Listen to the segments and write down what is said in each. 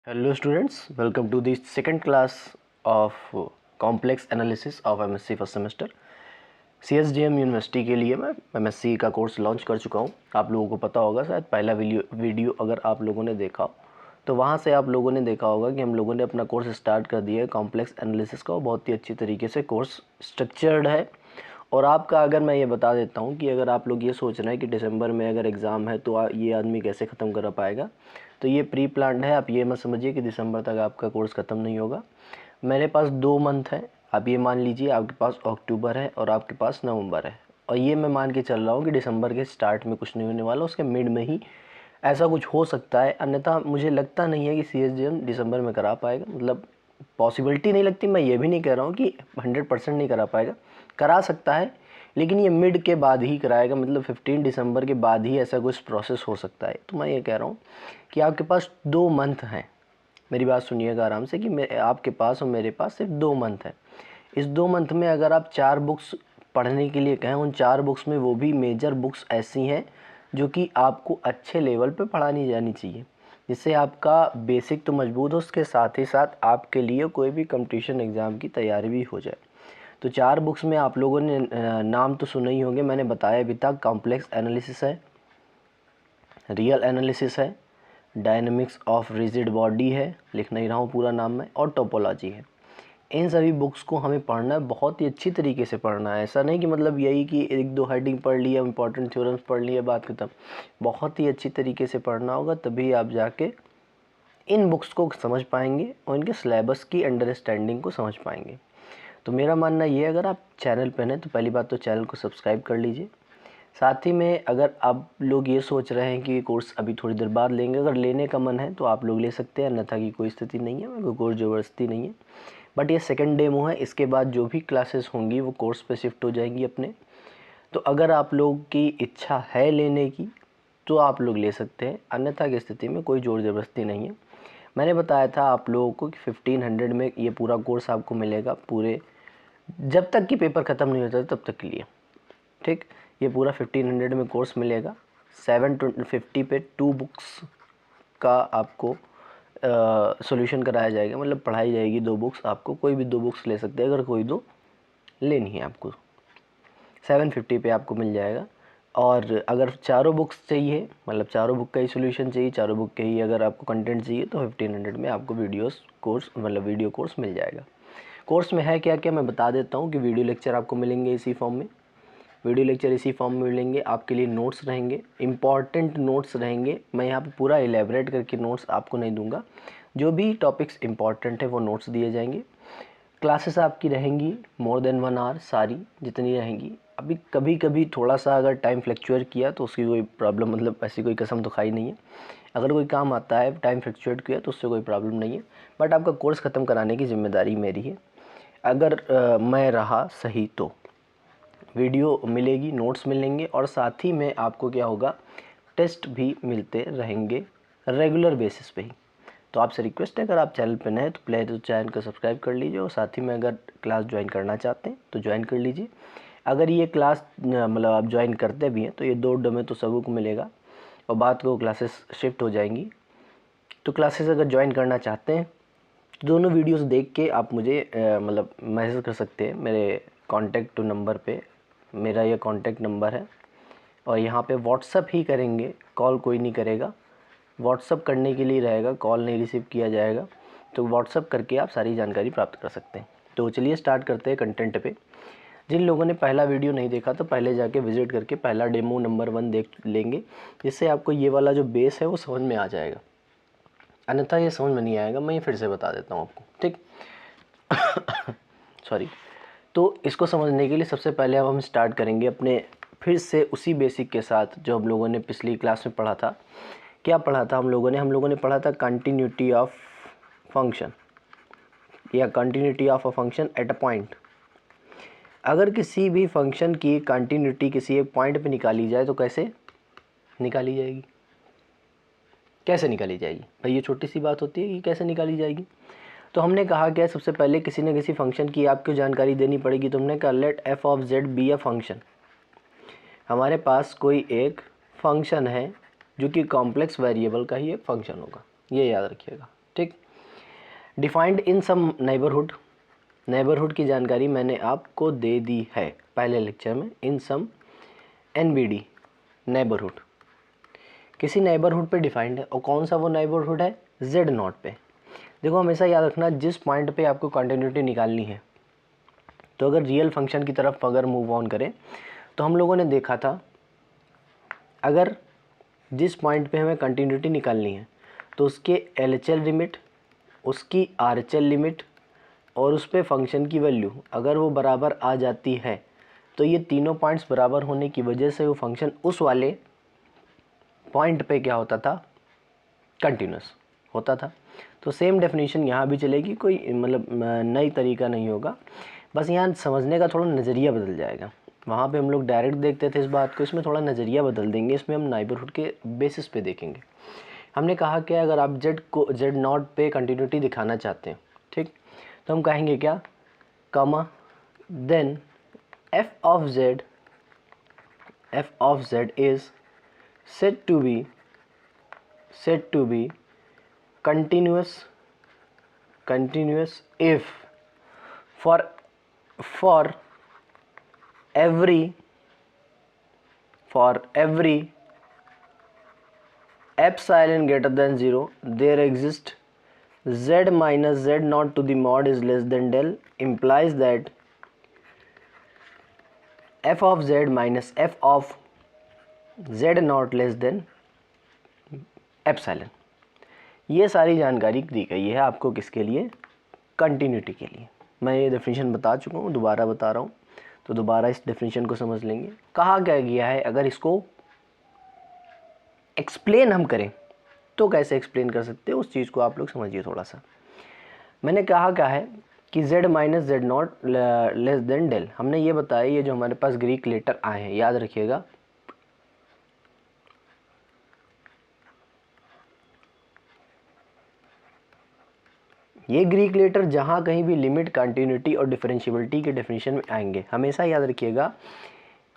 Hello students, welcome to the second class of complex analysis of MSc first semester. CSDM university के लिए मैं MSc का course launch कर चुका हूँ। आप लोगों को पता होगा, शायद पहला वीडियो अगर आप लोगों ने देखा हो तो वहाँ से आप लोगों ने देखा होगा कि हम लोगों ने अपना कोर्स स्टार्ट कर दिया है कॉम्प्लेक्स एनालिसिस का। बहुत ही अच्छी तरीके से कोर्स स्ट्रक्चर्ड है। और आपका अगर मैं ये बता देता हूँ कि अगर आप लोग ये सोच रहे हैं कि दिसंबर में अगर एग्ज़ाम है तो ये आदमी कैसे ख़त्म कर पाएगा, तो ये प्री प्लान्ड है। आप ये मत समझिए कि दिसंबर तक आपका कोर्स ख़त्म नहीं होगा। मेरे पास 2 मंथ है। आप ये मान लीजिए आपके पास अक्टूबर है और आपके पास नवंबर है, और ये मैं मान के चल रहा हूँ कि दिसंबर के स्टार्ट में कुछ नहीं होने वाला, उसके मिड में ही ऐसा कुछ हो सकता है। अन्यथा मुझे लगता नहीं है कि CSDM दिसंबर में करा पाएगा, मतलब पॉसिबिलिटी नहीं लगती। मैं ये भी नहीं कह रहा हूँ कि 100% नहीं करा पाएगा, करा सकता है, लेकिन ये मिड के बाद ही कराएगा, मतलब 15 दिसंबर के बाद ही ऐसा कुछ प्रोसेस हो सकता है। तो मैं ये कह रहा हूँ कि आपके पास 2 मंथ हैं। मेरी बात सुनिएगा आराम से कि आपके पास और मेरे पास सिर्फ 2 मंथ है। इस 2 मंथ में अगर आप 4 बुक्स पढ़ने के लिए कहें, उन 4 बुक्स में वो भी मेजर बुक्स ऐसी हैं जो कि आपको अच्छे लेवल पे पढ़ानी जानी चाहिए, जिससे आपका बेसिक तो मजबूत हो, उसके साथ ही साथ आपके लिए कोई भी कंपटीशन एग्ज़ाम की तैयारी भी हो जाए। तो 4 बुक्स में आप लोगों ने नाम तो सुने ही होंगे, मैंने बताया अभी तक। कॉम्प्लेक्स एनालिसिस है, रियल एनालिसिस है, डायनेमिक्स ऑफ रिजिड बॉडी है, लिख नहीं रहा हूँ पूरा नाम में, और टोपोलॉजी है। इन सभी बुक्स को हमें पढ़ना है, बहुत ही अच्छी तरीके से पढ़ना है। ऐसा नहीं कि मतलब यही कि 1-2 हेडिंग पढ़ लिया, इंपॉर्टेंट थ्योरम्स पढ़ लिया, बात खत्म। बहुत ही अच्छी तरीके से पढ़ना होगा, तभी आप जाके इन बुक्स को समझ पाएंगे और इनके सिलेबस की अंडरस्टैंडिंग को समझ पाएंगे। तो मेरा मानना ये है, अगर आप चैनल पर हैं तो पहली बात तो चैनल को सब्सक्राइब कर लीजिए। साथ ही में अगर आप लोग ये सोच रहे हैं कि कोर्स अभी थोड़ी देर बाद लेंगे, अगर लेने का मन है तो आप लोग ले सकते हैं, अन्यथा की कोई स्थिति नहीं है, कोई कोर्स ज़बरदस्ती नहीं है। बट ये सेकंड डेमो है, इसके बाद जो भी क्लासेस होंगी वो कोर्स पे शिफ्ट हो जाएंगी अपने। तो अगर आप लोग की इच्छा है लेने की तो आप लोग ले सकते हैं, अन्यथा की स्थिति में कोई ज़ोर ज़बरदस्ती नहीं है। मैंने बताया था आप लोगों को कि 1500 में ये पूरा कोर्स आपको मिलेगा, पूरे जब तक कि पेपर ख़त्म नहीं होता तब तक के लिए, ठीक। ये पूरा 1500 में कोर्स मिलेगा। 750 पे 2 बुक्स का आपको सॉल्यूशन कराया जाएगा, मतलब पढ़ाई जाएगी 2 बुक्स। आपको कोई भी 2 बुक्स ले सकते हैं, अगर कोई 2 लेनी है आपको। 750 पे आपको मिल जाएगा। और अगर चारों बुक्स चाहिए, मतलब चारों बुक का ही सॉल्यूशन चाहिए, चारों बुक के ही अगर आपको कंटेंट चाहिए, तो 1500 में आपको वीडियोस कोर्स, मतलब वीडियो कोर्स मिल जाएगा। कोर्स में है क्या क्या मैं बता देता हूँ कि वीडियो लेक्चर आपको मिलेंगे इसी फॉर्म में, वीडियो लेक्चर इसी फॉर्म में मिलेंगे। आपके लिए नोट्स रहेंगे, इंपॉर्टेंट नोट्स रहेंगे। मैं यहाँ पे पूरा एलेबरेट करके नोट्स आपको नहीं दूंगा, जो भी टॉपिक्स इंपॉर्टेंट है वो नोट्स दिए जाएंगे। क्लासेस आपकी रहेंगी मोर देन 1 आवर, सारी जितनी रहेंगी। अभी कभी कभी थोड़ा सा अगर टाइम फ्लक्चुएट किया तो उसकी कोई प्रॉब्लम, मतलब ऐसी कोई कसम तो खाई नहीं है। अगर कोई काम आता है टाइम फ्लक्चुएट किया तो उससे कोई प्रॉब्लम नहीं है, बट आपका कोर्स ख़त्म कराने की जिम्मेदारी मेरी है। अगर मैं रहा सही तो वीडियो मिलेगी, नोट्स मिलेंगे, और साथ ही में आपको क्या होगा, टेस्ट भी मिलते रहेंगे रेगुलर बेसिस पे ही। तो आपसे रिक्वेस्ट है, अगर आप चैनल पे नए हैं तो प्लीज़ तो चैनल को सब्सक्राइब कर लीजिए, और साथ ही में अगर क्लास ज्वाइन करना चाहते हैं तो ज्वाइन कर लीजिए। अगर ये क्लास मतलब आप ज्वाइन करते भी हैं तो ये 2 डे तो सबको को मिलेगा, और बाद को क्लासेस शिफ्ट हो जाएंगी। तो क्लासेस अगर ज्वाइन करना चाहते हैं तो दोनों वीडियोस देख के आप मुझे मतलब मैसेज कर सकते हैं मेरे कॉन्टैक्ट नंबर पे। मेरा ये कॉन्टैक्ट नंबर है, और यहाँ पे व्हाट्सअप ही करेंगे, कॉल कोई नहीं करेगा। व्हाट्सअप करने के लिए रहेगा, कॉल नहीं रिसीव किया जाएगा। तो व्हाट्सअप करके आप सारी जानकारी प्राप्त कर सकते हैं। तो चलिए स्टार्ट करते हैं कंटेंट पे। जिन लोगों ने पहला वीडियो नहीं देखा तो पहले जाके विजिट करके पहला डेमो नंबर 1 देख लेंगे, जिससे आपको ये वाला जो बेस है वो समझ में आ जाएगा। अन्यथा ये समझ में नहीं आएगा, मैं ये फिर से बता देता हूँ आपको, ठीक। सॉरी। तो इसको समझने के लिए सबसे पहले अब हम स्टार्ट करेंगे अपने फिर से उसी बेसिक के साथ जो हम लोगों ने पिछली क्लास में पढ़ा था। क्या पढ़ा था हम लोगों ने पढ़ा था कंटिन्यूटी ऑफ फंक्शन, या continuity of a function at a point. अगर किसी भी फंक्शन की कंटिन्यूटी किसी एक पॉइंट पे निकाली जाए तो कैसे निकाली जाएगी, कैसे निकाली जाएगी भाई, ये छोटी सी बात होती है कि कैसे निकाली जाएगी। तो हमने कहा क्या, सबसे पहले किसी न किसी फंक्शन की आपको जानकारी देनी पड़ेगी। तो हमने कहा let f of z be a function. हमारे पास कोई एक फंक्शन है जो कि कॉम्प्लेक्स वेरिएबल का ही एक फंक्शन होगा, ये याद रखिएगा, ठीक। Defined in some neighbourhood, neighbourhood की जानकारी मैंने आपको दे दी है पहले लेक्चर में। इन सम NBD नेबरहुड किसी नेबरहुड पे डिफाइंड है, और कौन सा वो नेबरहुड है, Z0 पे। देखो हमेशा याद रखना, जिस पॉइंट पे आपको कंटिन्यूटी निकालनी है, तो अगर रियल फंक्शन की तरफ अगर मूव ऑन करें तो हम लोगों ने देखा था, अगर जिस पॉइंट पे हमें कंटिन्यूटी निकालनी है तो उसके LHL लिमिट, उसकी RHL लिमिट और उस पे फंक्शन की वैल्यू अगर वो बराबर आ जाती है, तो ये तीनों पॉइंट्स बराबर होने की वजह से वो फंक्शन उस वाले पॉइंट पे क्या होता था, कंटिन्यूस होता था। तो सेम डेफिनेशन यहाँ भी चलेगी, कोई मतलब नई तरीका नहीं होगा, बस यहाँ समझने का थोड़ा नज़रिया बदल जाएगा। वहाँ पे हम लोग डायरेक्ट देखते थे इस बात को, इसमें थोड़ा नज़रिया बदल देंगे, इसमें हम नेबरहुड के बेसिस पे देखेंगे। हमने कहा कि अगर आप Z0 पे कंटिन्यूटी दिखाना चाहते हैं, ठीक, तो हम कहेंगे क्या, कमा then f of z is said to be continuous if for every epsilon greater than 0 there exists z minus z0 to the mod is less than del, implies that f of z minus f of z0 less then epsilon. ये सारी जानकारी दी गई है आपको, किसके लिए, continuity के लिए। मैं ये डेफिनेशन बता चुका हूँ, दोबारा बता रहा हूँ, तो दोबारा इस डेफिनेशन को समझ लेंगे। कहा क्या गया है, अगर इसको एक्सप्लेन हम करें तो कैसे एक्सप्लेन कर सकते हैं, उस चीज़ को आप लोग समझिए थोड़ा सा। मैंने कहा क्या है कि z minus Z0 less than del, हमने ये बताया, ये जो हमारे पास ग्रीक लेटर आए हैं, याद रखिएगा, ये ग्रीक लेटर जहाँ कहीं भी लिमिट, कंटिन्यूटी और डिफरेंशियबिलिटी के डेफिनेशन में आएंगे, हमेशा याद रखिएगा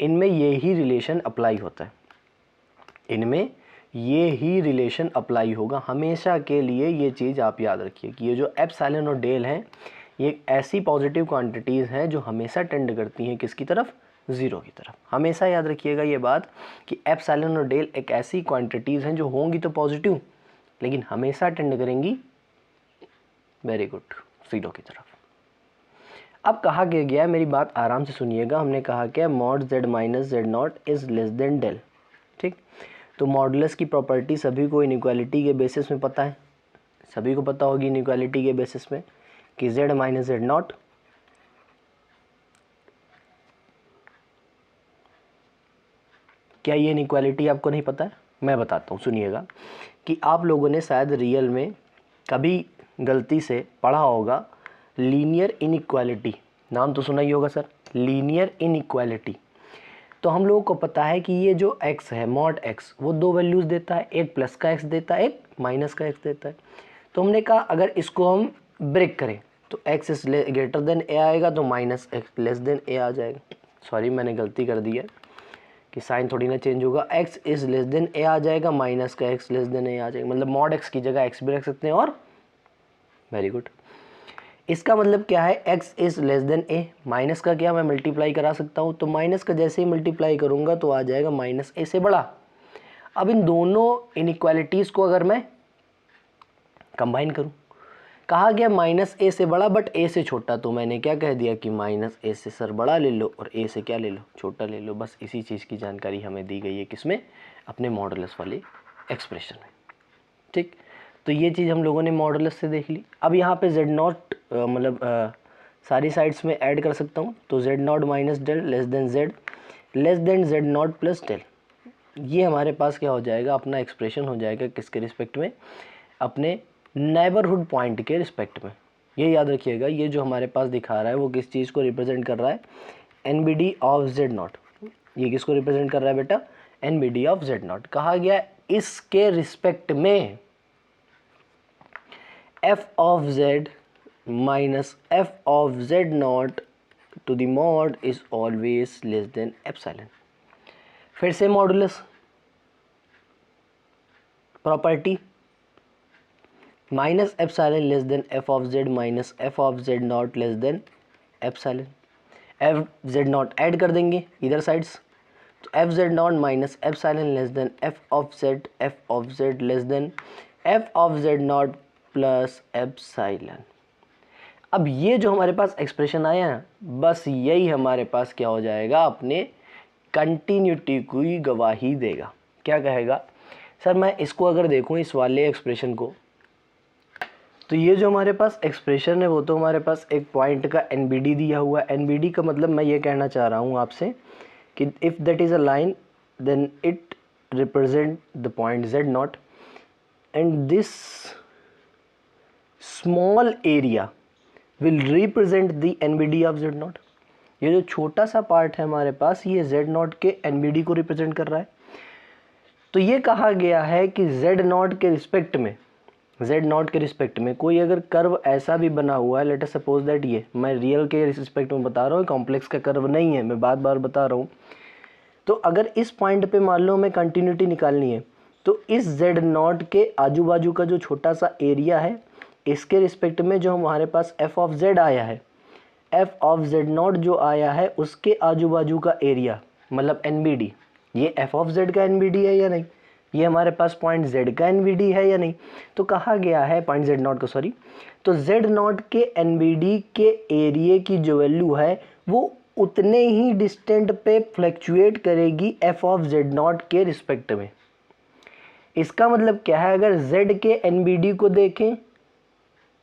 इनमें ये ही रिलेशन अप्लाई होता है, इनमें ये ही रिलेशन अप्लाई होगा हमेशा के लिए। ये चीज़ आप याद रखिए कि ये जो एप्सिलॉन और डेल हैं, ये एक ऐसी पॉजिटिव क्वांटिटीज़ हैं जो हमेशा टेंड करती हैं किसकी तरफ, ज़ीरो की तरफ। हमेशा याद रखिएगा ये बात कि एप्सिलॉन और डेल एक ऐसी क्वांटिटीज़ हैं जो होंगी तो पॉजिटिव, लेकिन हमेशा टेंड करेंगी, वेरी गुड, ज़ीरो की तरफ। अब कहा गया, मेरी बात आराम से सुनिएगा, हमने कहा क्या, mod z minus Z0 is less than del, ठीक। तो मॉडुलस की प्रॉपर्टी सभी को इनइक्वालिटी के बेसिस में पता है, सभी को पता होगी इनइक्वालिटी के बेसिस में कि z माइनस Z0 क्या, ये इनइक्वालिटी आपको नहीं पता है, मैं बताता हूँ, सुनिएगा। कि आप लोगों ने शायद रियल में कभी गलती से पढ़ा होगा लीनियर इनइक्वालिटी, नाम तो सुना ही होगा सर, लीनियर इनइक्वालिटी। तो हम लोगों को पता है कि ये जो x है, मॉड x, वो दो वैल्यूज़ देता है, एक प्लस का x देता है, एक माइनस का x देता है। तो हमने कहा अगर इसको हम ब्रेक करें तो x is greater than a आएगा, तो minus x less than a आ जाएगा। सॉरी मैंने गलती कर दी है कि साइन थोड़ी ना चेंज होगा, x is less than a आ जाएगा, माइनस का x लेस देन a आ जाएगा, मतलब मॉड x की जगह x भी रख सकते हैं, और वेरी गुड। इसका मतलब क्या है, x is less then a, minus का क्या मैं मल्टीप्लाई करा सकता हूँ, तो माइनस का जैसे ही मल्टीप्लाई करूँगा तो आ जाएगा माइनस a से बड़ा। अब इन दोनों इनइक्वालिटीज़ को अगर मैं कंबाइन करूँ, कहा गया माइनस a से बड़ा बट a से छोटा, तो मैंने क्या कह दिया कि माइनस a से सर बड़ा ले लो और a से क्या ले लो, छोटा ले लो। बस इसी चीज़ की जानकारी हमें दी गई है, किसमें, अपने मॉडुलस वाले एक्सप्रेशन में, ठीक। तो ये चीज़ हम लोगों ने मॉडुलस से देख ली। अब यहाँ पे Z0 मतलब सारी साइड्स में ऐड कर सकता हूँ, तो Z0 minus del less than Z0 plus del, ये हमारे पास क्या हो जाएगा, अपना एक्सप्रेशन हो जाएगा किसके रिस्पेक्ट में, अपने नेबरहुड पॉइंट के रिस्पेक्ट में। ये याद रखिएगा, ये जो हमारे पास दिखा रहा है वो किस चीज़ को रिप्रेजेंट कर रहा है, NBD ऑफ Z0। ये किसको रिप्रेजेंट कर रहा है बेटा, NBD ऑफ Z0। कहा गया इसके रिस्पेक्ट में f of z minus f of Z0 to the mod is always less than epsilon। फिर से modulus property, minus epsilon less than F of Z minus F of Z not less than epsilon. F Z not add कर देंगे इधर sides, तो F Z not minus epsilon less than F of Z less than F of Z not plus epsilon. अब ये जो हमारे पास expression आया ना, बस यही हमारे पास क्या हो जाएगा, अपने कंटिन्यूटी की गवाही देगा। क्या कहेगा सर, मैं इसको अगर देखूं इस वाले एक्सप्रेशन को, तो ये जो हमारे पास एक्सप्रेशन है वो तो हमारे पास एक पॉइंट का एनबीडी दिया हुआ है। एनबीडी का मतलब मैं ये कहना चाह रहा हूँ आपसे कि if that is a line then it represent the point z naught and this small area will represent the NBD of Z naught. ये जो छोटा सा पार्ट है हमारे पास, ये जेड नॉट के एनबीडी को रिप्रेजेंट कर रहा है। तो ये कहा गया है कि जेड नॉट के रिस्पेक्ट में कोई अगर कर्व ऐसा भी बना हुआ है, लेट अस सपोज दैट, ये मैं रियल के रिस्पेक्ट में बता रहा हूँ, कॉम्प्लेक्स का कर्व नहीं है, मैं बार बार बता रहा हूँ। तो अगर इस पॉइंट पे मान लो हमें कंटिन्यूटी निकालनी है, तो इस जेड नॉट के आजू बाजू का जो छोटा सा एरिया है, इसके रिस्पेक्ट में जो हमारे पास एफ ऑफ जेड आया है, एफ ऑफ जेड नॉट जो आया है उसके आजू बाजू का एरिया मतलब एनबीडी, ये एफ ऑफ जेड का एनबीडी है या नहीं, ये हमारे पास पॉइंट जेड का एनबीडी है या नहीं। तो कहा गया है पॉइंट जेड नॉट का, सॉरी, तो जेड नॉट के एनबीडी के एरिया की जो वैल्यू है वो उतने ही डिस्टेंट पे फ्लक्चुएट करेगी एफ ऑफ जेड नॉट के रिस्पेक्ट में। इसका मतलब क्या है, अगर जेड के एनबीडी को देखें,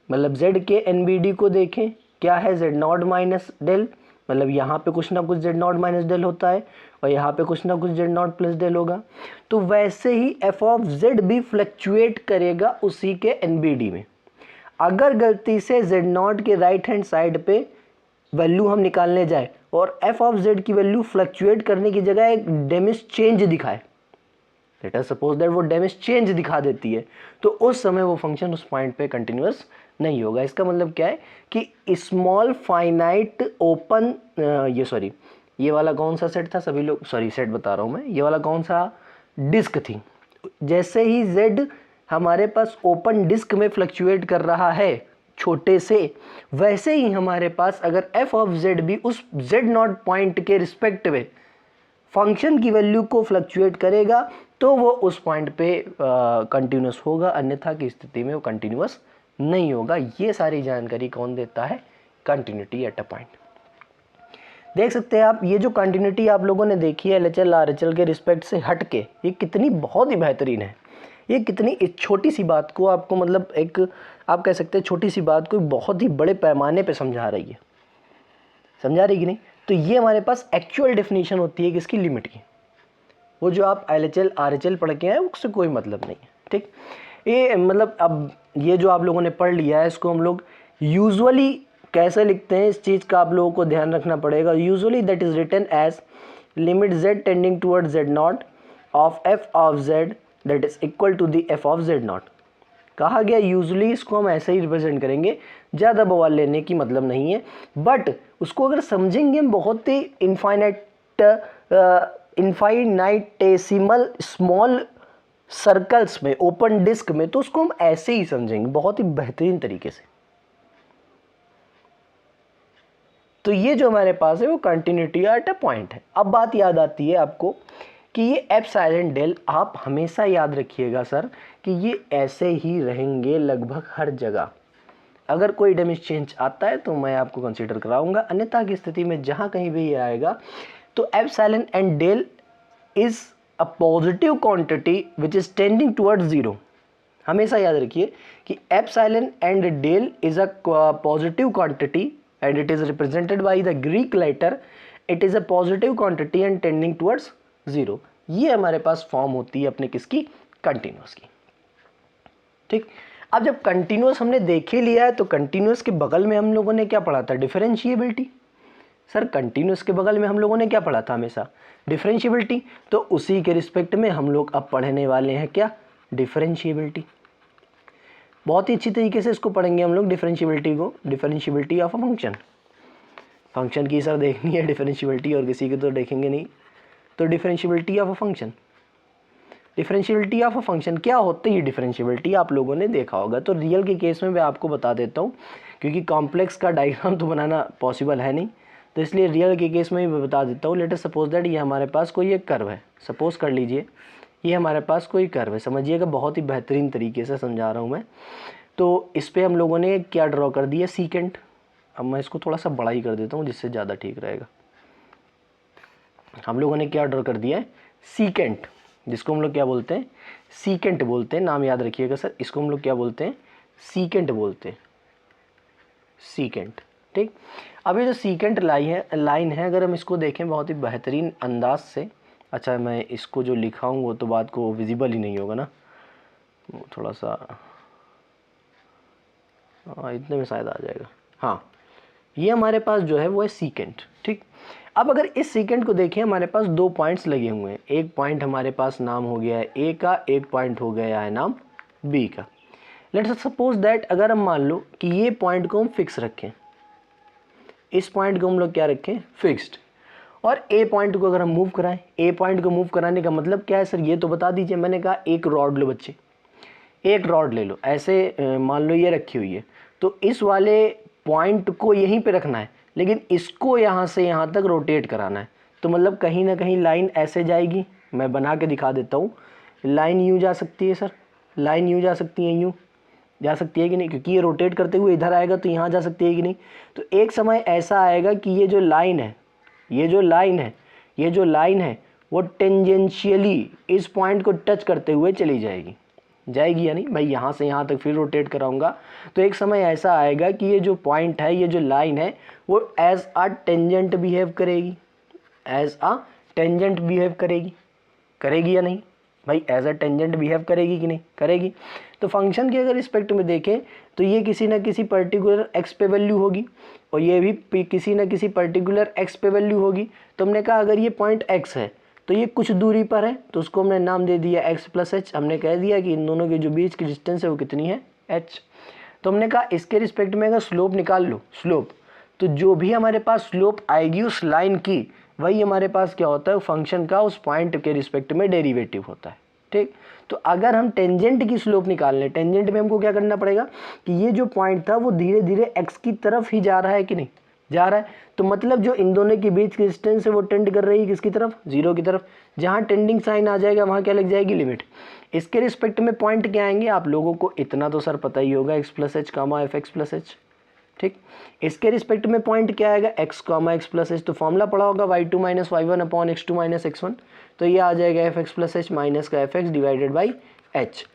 मतलब जेड के एनबीडी को देखें, क्या है जेड नॉट माइनस डेल, मतलब यहाँ पे कुछ ना कुछ जेड नॉट माइनस डेल होता है और यहाँ पे कुछ ना कुछ जेड नॉट प्लस डेल होगा। तो वैसे ही एफ ऑफ जेड भी फ्लक्चुएट करेगा उसी के एनबीडी में। अगर गलती से जेड नॉट के राइट हैंड साइड पे वैल्यू हम निकालने जाए और एफ ऑफ जेड की वैल्यू फ्लक्चुएट करने की जगह एक डेमिस चेंज दिखाए, लेट अस सपोज दैट वो डेमिस चेंज दिखा देती है, तो उस समय वो फंक्शन उस पॉइंट पे कंटिन्यूअस नहीं होगा। इसका मतलब क्या है कि स्मॉल फाइनाइट ओपन, ये वाला कौन सा सेट था, सभी लोग सॉरी सेट बता रहा हूँ मैं, ये वाला कौन सा डिस्क थी। जैसे ही जेड हमारे पास ओपन डिस्क में फ्लक्चुएट कर रहा है छोटे से, वैसे ही हमारे पास अगर एफ ऑफ जेड भी उस जेड नॉट पॉइंट के रिस्पेक्ट में फंक्शन की वैल्यू को फ्लक्चुएट करेगा तो वो उस पॉइंट पे कंटिन्यूअस होगा, अन्यथा की स्थिति में वो कंटिन्यूअस नहीं होगा। ये सारी जानकारी कौन देता है, कंटिन्यूटी एट अ पॉइंट। देख सकते हैं आप, ये जो कंटिन्यूटी आप लोगों ने देखी है एलएचएल आरएचएल के रिस्पेक्ट से हट के, ये कितनी बहुत ही बेहतरीन है। ये कितनी एक छोटी सी बात को आपको, मतलब एक आप कह सकते हैं छोटी सी बात को बहुत ही बड़े पैमाने पे समझा रही है, समझा रही कि नहीं। तो ये हमारे पास एक्चुअल डेफिनेशन होती है किसकी, लिमिट की। वो जो आप एलएचएल आरएचएल पढ़ के आए उससे कोई मतलब नहीं है, ठीक। ये मतलब अब ये जो आप लोगों ने पढ़ लिया है, इसको हम लोग यूजुअली कैसे लिखते हैं, इस चीज़ का आप लोगों को ध्यान रखना पड़ेगा। Usually that is written as limit Z tending toward z naught of F of z that is equal to the f of Z naught. कहा गया यूजुअली इसको हम ऐसे ही रिप्रेजेंट करेंगे, ज़्यादा बवाल लेने की मतलब नहीं है, बट उसको अगर समझेंगे हम बहुत ही इनफाइनाइटेसिमल स्मॉल सर्कल्स में, ओपन डिस्क में, तो उसको हम ऐसे ही समझेंगे बहुत ही बेहतरीन तरीके से। तो ये जो हमारे पास है वो कंटिन्यूटी एट अ पॉइंट है। अब बात याद आती है आपको कि ये एप्सिलॉन डेल, आप हमेशा याद रखिएगा सर कि ये ऐसे ही रहेंगे लगभग हर जगह। अगर कोई डेमिस चेंज आता है तो मैं आपको कंसीडर कराऊंगा, अन्यथा की स्थिति में जहां कहीं भी ये आएगा तो epsilon and del is a positive quantity which is tending towards zero. हमेशा याद रखिए कि epsilon and del is a positive quantity and it is represented by the Greek letter, it is a positive quantity and tending towards zero। ये हमारे पास form होती है अपने किसकी, कंटिन्यूअस की, ठीक। अब जब कंटिन्यूअस हमने देख ही लिया है तो कंटिन्यूअस के बगल में हम लोगों ने क्या पढ़ा था, डिफरेंशिएबिलिटी। सर कंटिन्यूअस के बगल में हम लोगों ने क्या पढ़ा था हमेशा, डिफरेंशिएबिलिटी। तो उसी के रिस्पेक्ट में हम लोग अब पढ़ने वाले हैं क्या, डिफरेंशिएबिलिटी। बहुत ही अच्छी तरीके से इसको पढ़ेंगे हम लोग डिफरेंशिएबिलिटी को, differentiability of a function. Function की सर देखनी है डिफरेंशिएबिलिटी और किसी की तो देखेंगे नहीं, तो differentiability of a function. Differentiability of a function क्या होती है, डिफरेंशियबिलिटी आप लोगों ने देखा होगा। तो रियल के केस में मैं आपको बता देता हूँ, क्योंकि कॉम्प्लेक्स का डायग्राम तो बनाना पॉसिबल है नहीं, तो इसलिए रियल के केस में मैं बता देता हूँ। लेट अस सपोज दैट ये हमारे पास कोई एक कर्व है, सपोज कर लीजिए ये हमारे पास कोई कर्व है, समझिएगा बहुत ही बेहतरीन तरीके से समझा रहा हूँ मैं। तो इस पर हम लोगों ने क्या ड्रॉ कर दिया, सीकेंट। अब मैं इसको थोड़ा सा बड़ा ही कर देता हूँ जिससे ज़्यादा ठीक रहेगा। हम लोगों ने क्या ड्रॉ कर दिया है, सीकेंट, जिसको हम लोग क्या बोलते हैं, सीकेंट बोलते हैं। नाम याद रखिएगा सर, इसको हम लोग क्या बोलते हैं, सीकेंट बोलते हैं, सीकेंट। ठीक, अब ये जो सीकेंट लाइन है अगर हम इसको देखें बहुत ही बेहतरीन अंदाज से, अच्छा मैं इसको जो लिखा हूँ वो तो बात को विजिबल ही नहीं होगा ना, वो थोड़ा सा इतने में शायद आ जाएगा। हाँ, ये हमारे पास जो है वो है सीकेंट। ठीक, अब अगर इस सीकेंट को देखें हमारे पास 2 पॉइंट्स लगे हुए हैं, एक पॉइंट हमारे पास नाम हो गया है ए का, एक पॉइंट हो गया है नाम बी का। लेट्स सपोज दैट अगर हम मान लो कि ये पॉइंट को हम फिक्स रखें, इस पॉइंट को हम लोग क्या रखें, फिक्स्ड, और ए पॉइंट को अगर हम मूव कराएं, ए पॉइंट को मूव कराने का मतलब क्या है सर, ये तो बता दीजिए। मैंने कहा एक रॉड लो बच्चे, एक रॉड ले लो, ऐसे मान लो ये रखी हुई है, तो इस वाले पॉइंट को यहीं पे रखना है, लेकिन इसको यहाँ से यहाँ तक रोटेट कराना है। तो मतलब कहीं ना कहीं लाइन ऐसे जाएगी, मैं बना के दिखा देता हूँ। लाइन यूँ जा सकती है सर, लाइन यूँ जा सकती है, यूँ जा सकती है कि नहीं, क्योंकि ये रोटेट करते हुए इधर आएगा तो यहाँ जा सकती है कि नहीं। तो एक समय ऐसा आएगा कि ये जो लाइन है, ये जो लाइन है, ये जो लाइन है वो टेंजेंशियली इस पॉइंट को टच करते हुए चली जाएगी, जाएगी या नहीं भाई। यहाँ से यहाँ तक फिर रोटेट कराऊंगा तो एक समय ऐसा आएगा कि ये जो पॉइंट है, ये जो लाइन है वो एज अ टेंजेंट बिहेव करेगी, एज अ टेंजेंट बिहेव करेगी, करेगी या नहीं भाई, एज अ टेंजेंट बिहेव करेगी कि नहीं, करेगी। तो फंक्शन के अगर रिस्पेक्ट में देखें तो ये किसी ना किसी पर्टिकुलर एक्स पे वैल्यू होगी, और ये भी किसी ना किसी पर्टिकुलर एक्स पे वैल्यू होगी। तो हमने कहा अगर ये पॉइंट एक्स है तो ये कुछ दूरी पर है, तो उसको हमने नाम दे दिया एक्स प्लस एच। हमने कह दिया कि इन दोनों के जो बीच की डिस्टेंस है वो कितनी है, एच। तो हमने कहा इसके रिस्पेक्ट में अगर स्लोप निकाल लो, स्लोप, तो जो भी हमारे पास स्लोप आएगी उस लाइन की, वही हमारे पास क्या होता है, फंक्शन का उस पॉइंट के रिस्पेक्ट में डेरिवेटिव होता है। ठीक, तो अगर हम टेंजेंट की स्लोप निकाल लें, टेंजेंट में हमको क्या करना पड़ेगा कि ये जो पॉइंट था वो धीरे धीरे एक्स की तरफ ही जा रहा है कि नहीं, जा रहा है। तो मतलब जो इन दोनों के बीच की डिस्टेंस है वो टेंड कर रही है किसकी तरफ, जीरो की तरफ। जहाँ टेंडिंग साइन आ जाएगा वहाँ क्या लग जाएगी, लिमिट। इसके रिस्पेक्ट में पॉइंट क्या आएंगे, आप लोगों को इतना तो सर पता ही होगा, x plus h comma f x plus h. ठीक, इसके रिस्पेक्ट में पॉइंट क्या आएगा, x comma x plus h. तो फॉर्मूला पढ़ा होगा y2 minus y1 upon x2 minus x1, तो ये आ जाएगा F x plus H minus का F X divided by H.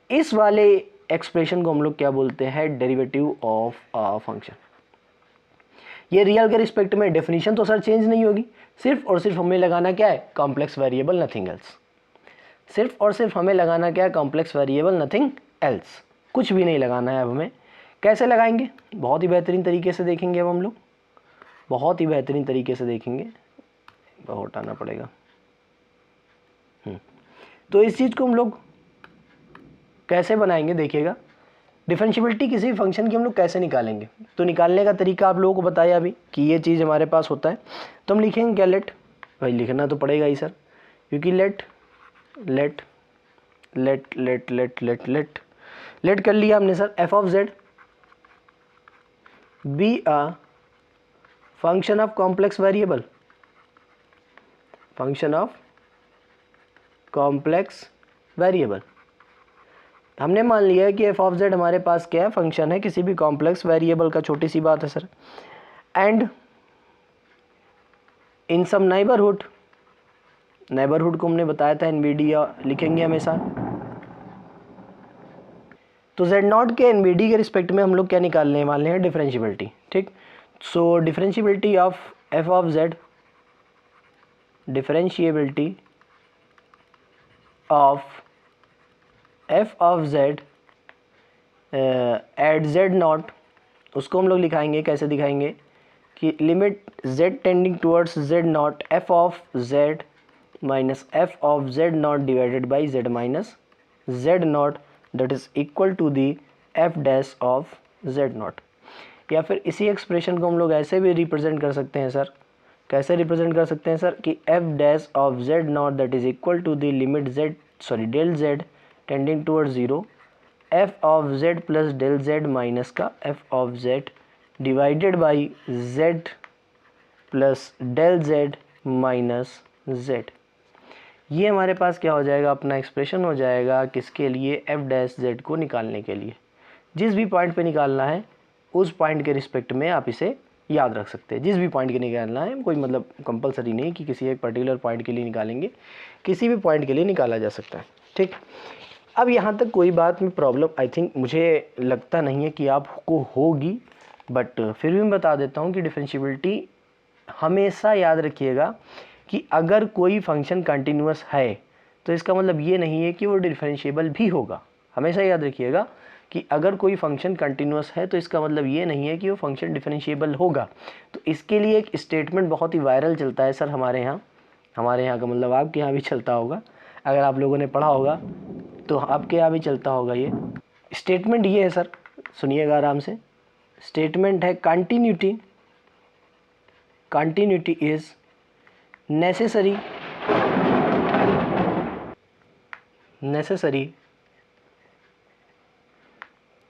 इस वाले एक्सप्रेशन को हम लोग क्या बोलते हैं, डेरिवेटिव ऑफ अ फंक्शन। ये रियल के रिस्पेक्ट में डेफिनेशन तो सर चेंज नहीं होगी, सिर्फ और सिर्फ हमें लगाना क्या है, कॉम्प्लेक्स वेरिएबल, नथिंग एल्स। सिर्फ और सिर्फ हमें लगाना क्या है, कॉम्प्लेक्स वेरिएबल, नथिंग एल्स, कुछ भी नहीं लगाना है अब हमें। कैसे लगाएंगे, बहुत ही बेहतरीन तरीके से देखेंगे अब हम लोग, बहुत ही बेहतरीन तरीके से देखेंगे, बहुत हटाना पड़ेगा। तो इस चीज़ को हम लोग कैसे बनाएंगे, देखिएगा। डिफरेंशियबिलिटी किसी फंक्शन की हम लोग कैसे निकालेंगे, तो निकालने का तरीका आप लोगों को बताया अभी कि ये चीज़ हमारे पास होता है। तो हम लिखेंगे क्या, लेट, भाई लिखना तो पड़ेगा ही सर, क्योंकि let let let let let let let let कर लिया हमने sir, f of z be a function of complex variable, function of complex variable. हमने मान लिया है कि एफ ऑफ जेड हमारे पास क्या है, फंक्शन है किसी भी कॉम्प्लेक्स वेरिएबल का, छोटी सी बात है sir. And in some neighbourhood, neighbourhood को हमने बताया था एनवीडी लिखेंगे हमेशा। तो जेड नॉट के एनवीडी के रिस्पेक्ट में हम लोग क्या निकालने वाले हैं, डिफरेंशियबिलिटी। ठीक, so differentiability of F of Z, differentiability of F of Z at Z not, उसको हम लोग लिखाएंगे, कैसे दिखाएंगे कि limit Z tending towards Z not F of Z minus F of Z not divided by Z minus z naught, that is equal to the f dash of Z naught. या फिर इसी एक्सप्रेशन को हम लोग ऐसे भी represent कर सकते हैं सर, कैसे रिप्रेजेंट कर सकते हैं सर, कि f dash of Z naught that is equal to the limit z del z tending toward 0 f of z plus del z minus का f of z divided by z plus del z minus z। ये हमारे पास क्या हो जाएगा, अपना expression हो जाएगा किसके लिए, f डैश z को निकालने के लिए। जिस भी पॉइंट पे निकालना है उस पॉइंट के रिस्पेक्ट में आप इसे याद रख सकते हैं। जिस भी पॉइंट के निकालना है, कोई मतलब कंपलसरी नहीं कि किसी एक पर्टिकुलर पॉइंट के लिए निकालेंगे, किसी भी पॉइंट के लिए निकाला जा सकता है। ठीक, अब यहाँ तक कोई बात में प्रॉब्लम आई थिंक मुझे लगता नहीं है कि आपको होगी, बट फिर भी मैं बता देता हूँ कि डिफरेंशियबिलिटी हमेशा याद रखिएगा कि अगर कोई फंक्शन कंटिन्यूअस है तो इसका मतलब ये नहीं है कि वो डिफरेंशिएबल भी होगा। हमेशा याद रखिएगा कि अगर कोई फंक्शन कंटिन्यूअस है तो इसका मतलब ये नहीं है कि वो फंक्शन डिफरेंशिएबल होगा। तो इसके लिए एक स्टेटमेंट बहुत ही वायरल चलता है सर हमारे यहाँ का मतलब आपके यहाँ भी चलता होगा, अगर आप लोगों ने पढ़ा होगा तो आपके यहाँ भी चलता होगा। ये स्टेटमेंट ये है सर, सुनिएगा आराम से। स्टेटमेंट है कंटिन्यूटी इज नेसेसरी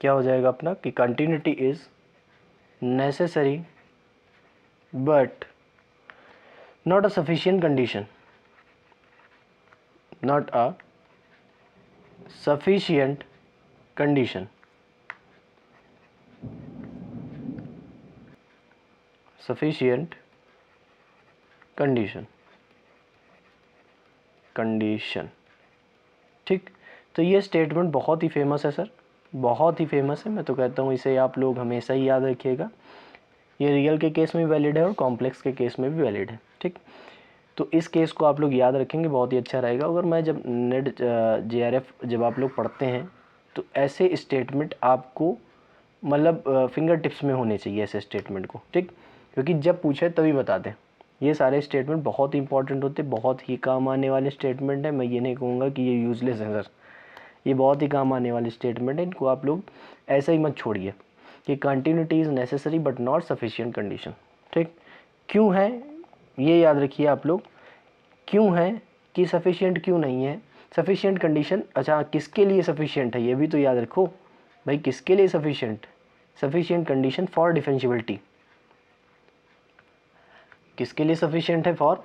क्या हो जाएगा अपना कि continuity is necessary but not a sufficient condition, not a sufficient condition। sufficient condition ठीक, तो ये स्टेटमेंट बहुत ही फेमस है सर, बहुत ही फेमस है। मैं तो कहता हूँ इसे आप लोग हमेशा ही याद रखिएगा। ये रियल के केस में भी वैलिड है और कॉम्प्लेक्स के केस में भी वैलिड है। ठीक, तो इस केस को आप लोग याद रखेंगे, बहुत ही अच्छा रहेगा। अगर मैं जब नेट JRF जब आप लोग पढ़ते हैं तो ऐसे स्टेटमेंट आपको मतलब फिंगर टिप्स में होने चाहिए ऐसे स्टेटमेंट को। ठीक, क्योंकि जब पूछे तभी बता दें। ये सारे स्टेटमेंट बहुत ही इंपॉर्टेंट होते हैं, बहुत ही काम आने वाले स्टेटमेंट है। मैं ये नहीं कहूँगा कि ये यूज़लेस है सर, ये बहुत ही काम आने वाले स्टेटमेंट है। इनको आप लोग ऐसा ही मत छोड़िए कि continuity is necessary but not sufficient condition. ठीक, क्यों है ये याद रखिए आप लोग, क्यों है कि सफिशिएंट क्यों नहीं है। सफिशिएंट कंडीशन, अच्छा किसके लिए सफिशिएंट है ये भी तो याद रखो भाई, किसके लिए सफिशिएंट कंडीशन फॉर डिफरेंशियबिलिटी, किसके लिए सफिशिएंट है, फॉर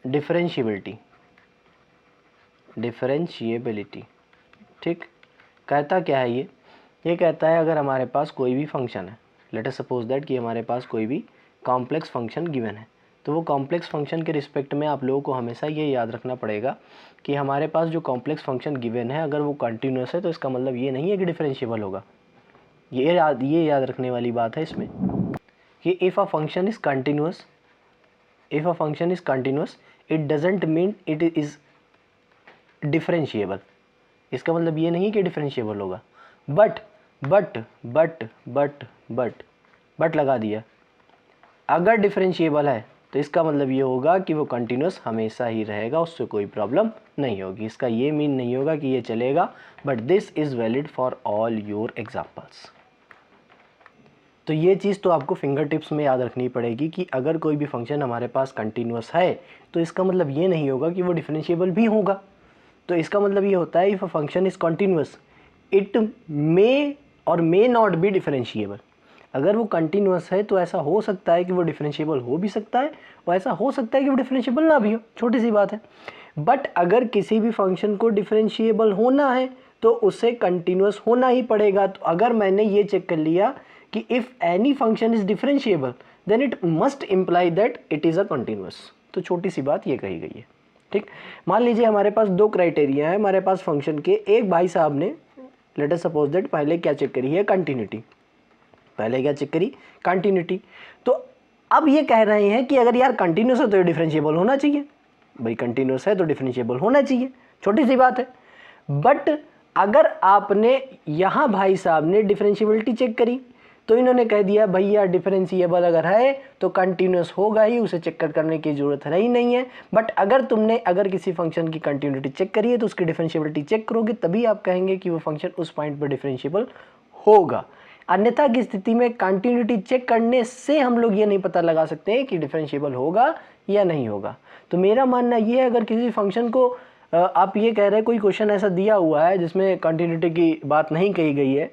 डिफरेंशिएबिलिटी। ठीक, कहता क्या है ये कहता है अगर हमारे पास कोई भी फंक्शन है, लेट अस सपोज दैट कि हमारे पास कोई भी कॉम्प्लेक्स फंक्शन गिवन है, तो वो कॉम्प्लेक्स फंक्शन के रिस्पेक्ट में आप लोगों को हमेशा ये याद रखना पड़ेगा कि हमारे पास जो कॉम्प्लेक्स फंक्शन गिवन है अगर वो कंटिन्यूअस है तो इसका मतलब ये नहीं है कि डिफरेंशिएबल होगा। ये याद रखने वाली बात है इसमें कि if a function is continuous it doesn't mean it is differentiable. इसका मतलब ये नहीं कि डिफरेंशिएबल होगा। बट लगा दिया, अगर डिफरेंशिएबल है तो इसका मतलब ये होगा कि वो कंटिन्यूअस हमेशा ही रहेगा, उससे कोई प्रॉब्लम नहीं होगी। इसका ये मीन नहीं होगा कि ये चलेगा, but this is valid for all your examples. तो ये चीज़ तो आपको फिंगर टिप्स में याद रखनी पड़ेगी कि अगर कोई भी फंक्शन हमारे पास कंटिन्यूअस है तो इसका मतलब ये नहीं होगा कि वो डिफरेंशिएबल भी होगा। तो इसका मतलब ये होता है if a function is continuous it may और मे नॉट बी डिफरेंशिएबल। अगर वो कंटिन्यूअस है तो ऐसा हो सकता है कि वो डिफरेंशिएबल हो भी सकता है और ऐसा हो सकता है कि वो डिफरेंशिएबल ना भी हो, छोटी सी बात है। बट अगर किसी भी फंक्शन को डिफरेंशिएबल होना है तो उसे कंटिन्यूअस होना ही पड़ेगा। तो अगर मैंने ये चेक कर लिया कि if any function is differentiable then it must imply that it is a continuous. तो छोटी सी बात ये कही गई है। ठीक, मान लीजिए हमारे पास दो क्राइटेरिया है हमारे पास फंक्शन के। एक भाई साहब ने लेट अस सपोज दैट पहले क्या चेक करी है, कंटिन्यूटी। तो अब ये कह रहे हैं कि अगर यार कंटिन्यूअस है तो डिफरेंशिएबल होना चाहिए। भाई कंटिन्यूअस है तो डिफरेंशिएबल होना चाहिए, छोटी सी बात है। बट अगर आपने यहाँ भाई साहब ने डिफरेंशिएबिलिटी चेक करी तो इन्होंने कह दिया भैया डिफरेंशिएबल अगर है तो कंटिन्यूअस होगा ही, उसे चेक करने की जरूरत है ही नहीं है। बट अगर किसी फंक्शन की कंटिन्यूटी चेक करी है तो उसकी डिफरेंशिएबिलिटी चेक करोगे तभी आप कहेंगे कि वो फंक्शन उस पॉइंट पर डिफरेंशिएबल होगा। अन्यथा की स्थिति में कंटिन्यूटी चेक करने से हम लोग ये नहीं पता लगा सकते कि डिफरेंशिएबल होगा या नहीं होगा। तो मेरा मानना ये है अगर किसी फंक्शन को आप ये कह रहे हैं कोई क्वेश्चन ऐसा दिया हुआ है जिसमें कंटिन्यूटी की बात नहीं कही गई है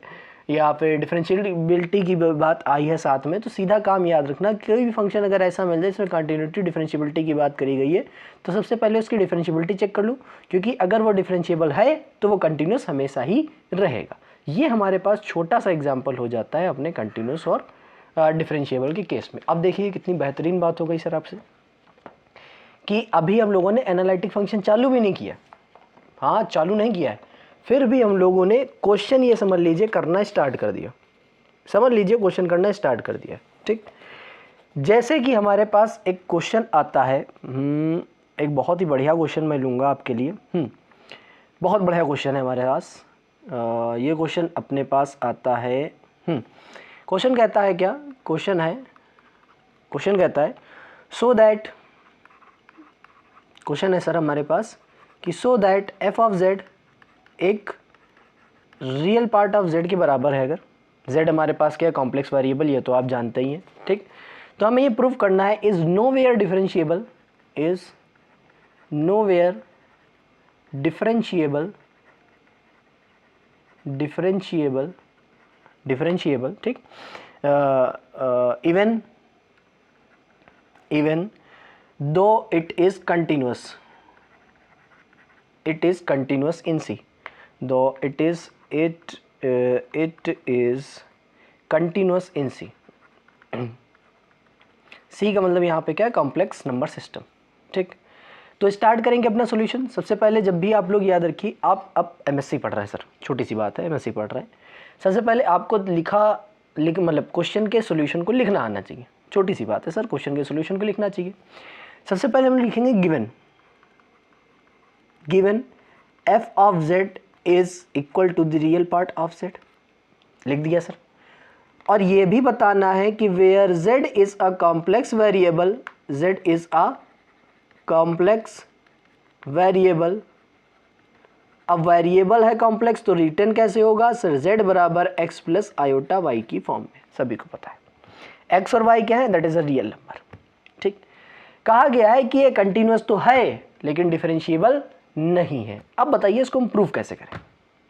या फिर डिफरेंशिएबिलिटी की बात आई है साथ में, तो सीधा काम याद रखना, कोई भी फंक्शन अगर ऐसा मिल जाए इसमें कंटिन्यूटी डिफरेंशिएबिलिटी की बात करी गई है तो सबसे पहले उसकी डिफरेंशिएबिलिटी चेक कर लो, क्योंकि अगर वो डिफरेंशिएबल है तो वो कंटिन्यूस हमेशा ही रहेगा। ये हमारे पास छोटा सा एग्जाम्पल हो जाता है अपने कंटिन्यूस और डिफरेंशिएबल के केस में। अब देखिए कितनी बेहतरीन बात हो गई सर आपसे कि अभी हम लोगों ने एनालिटिक फंक्शन चालू भी नहीं किया, हाँ चालू नहीं किया है, फिर भी हम लोगों ने क्वेश्चन ये समझ लीजिए करना स्टार्ट कर दिया, समझ लीजिए क्वेश्चन करना स्टार्ट कर दिया। ठीक, जैसे कि हमारे पास एक क्वेश्चन आता है, एक बहुत ही बढ़िया क्वेश्चन मैं लूँगा आपके लिए, बहुत बढ़िया क्वेश्चन है हमारे पास। ये क्वेश्चन अपने पास आता है, क्वेश्चन कहता है क्या, क्वेश्चन कहता है सो दैट, क्वेश्चन है सर हमारे पास कि so that F of Z एक रियल पार्ट ऑफ जेड के बराबर है। अगर जेड हमारे पास क्या है, कॉम्प्लेक्स वेरिएबल, ये तो आप जानते ही हैं। ठीक, तो हमें ये प्रूव करना है is nowhere differentiable, is nowhere differentiable, ठीक, even though it is continuous, it is continuous in C, though it is continuous in C। C का मतलब यहाँ पे क्या है, कॉम्प्लेक्स नंबर सिस्टम। ठीक, तो स्टार्ट करेंगे अपना सॉल्यूशन। सबसे पहले जब भी आप लोग याद रखिए, आप अब एमएससी पढ़ रहे हैं सर, छोटी सी बात है, एमएससी पढ़ रहे हैं, सबसे पहले आपको मतलब क्वेश्चन के सॉल्यूशन को लिखना आना चाहिए। छोटी सी बात है सर, क्वेश्चन के सॉल्यूशन को लिखना चाहिए। सबसे पहले हम लिखेंगे given f of z is equal to the real part of z, लिख दिया सर। और ये भी बताना है कि where z is a complex variable, z is a complex variable, अब वेरिएबल है कॉम्प्लेक्स तो रिटर्न कैसे होगा सर, z बराबर x प्लस आयोटा y की फॉर्म में, सभी को पता है x और y क्या है, that is a real number. ठीक, कहा गया है कि ये कंटिन्यूअस तो है लेकिन डिफरेंशिएबल नहीं है। अब बताइए इसको हम प्रूव कैसे करें,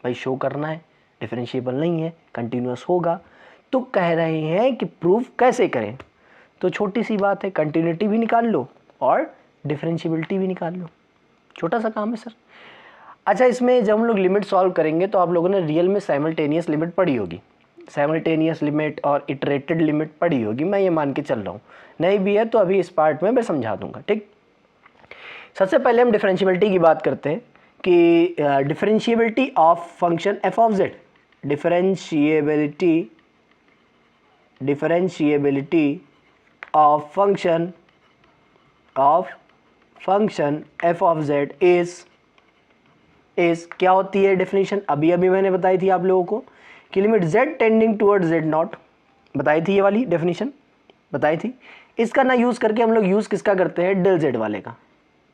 भाई शो करना है डिफरेंशिएबल नहीं है, कंटिन्यूअस होगा, तो कह रहे हैं कि प्रूव कैसे करें। तो छोटी सी बात है, कंटिन्यूटी भी निकाल लो और डिफरेंशिएबिलिटी भी निकाल लो, छोटा सा काम है सर। अच्छा, इसमें जब हम लोग लिमिट सॉल्व करेंगे तो आप लोगों ने रियल में साइमल्टेनियस लिमिट पढ़ी होगी, साइमल्टेनियस लिमिट और इटरेटेड लिमिट पढ़ी होगी, मैं ये मान के चल रहा हूँ। नहीं भी है तो अभी इस पार्ट में मैं समझा दूंगा। ठीक, सबसे पहले हम डिफरेंशिएबिलिटी की बात करते हैं कि differentiability of function F of Z, differentiability of function F of Z is क्या होती है डेफिनेशन, अभी मैंने बताई थी आप लोगों को कि limit Z tending toward z not, बताई थी ये वाली डेफिनेशन, बताई थी। इसका ना यूज़ करके हम लोग यूज़ किसका करते हैं, डेल जेड वाले का,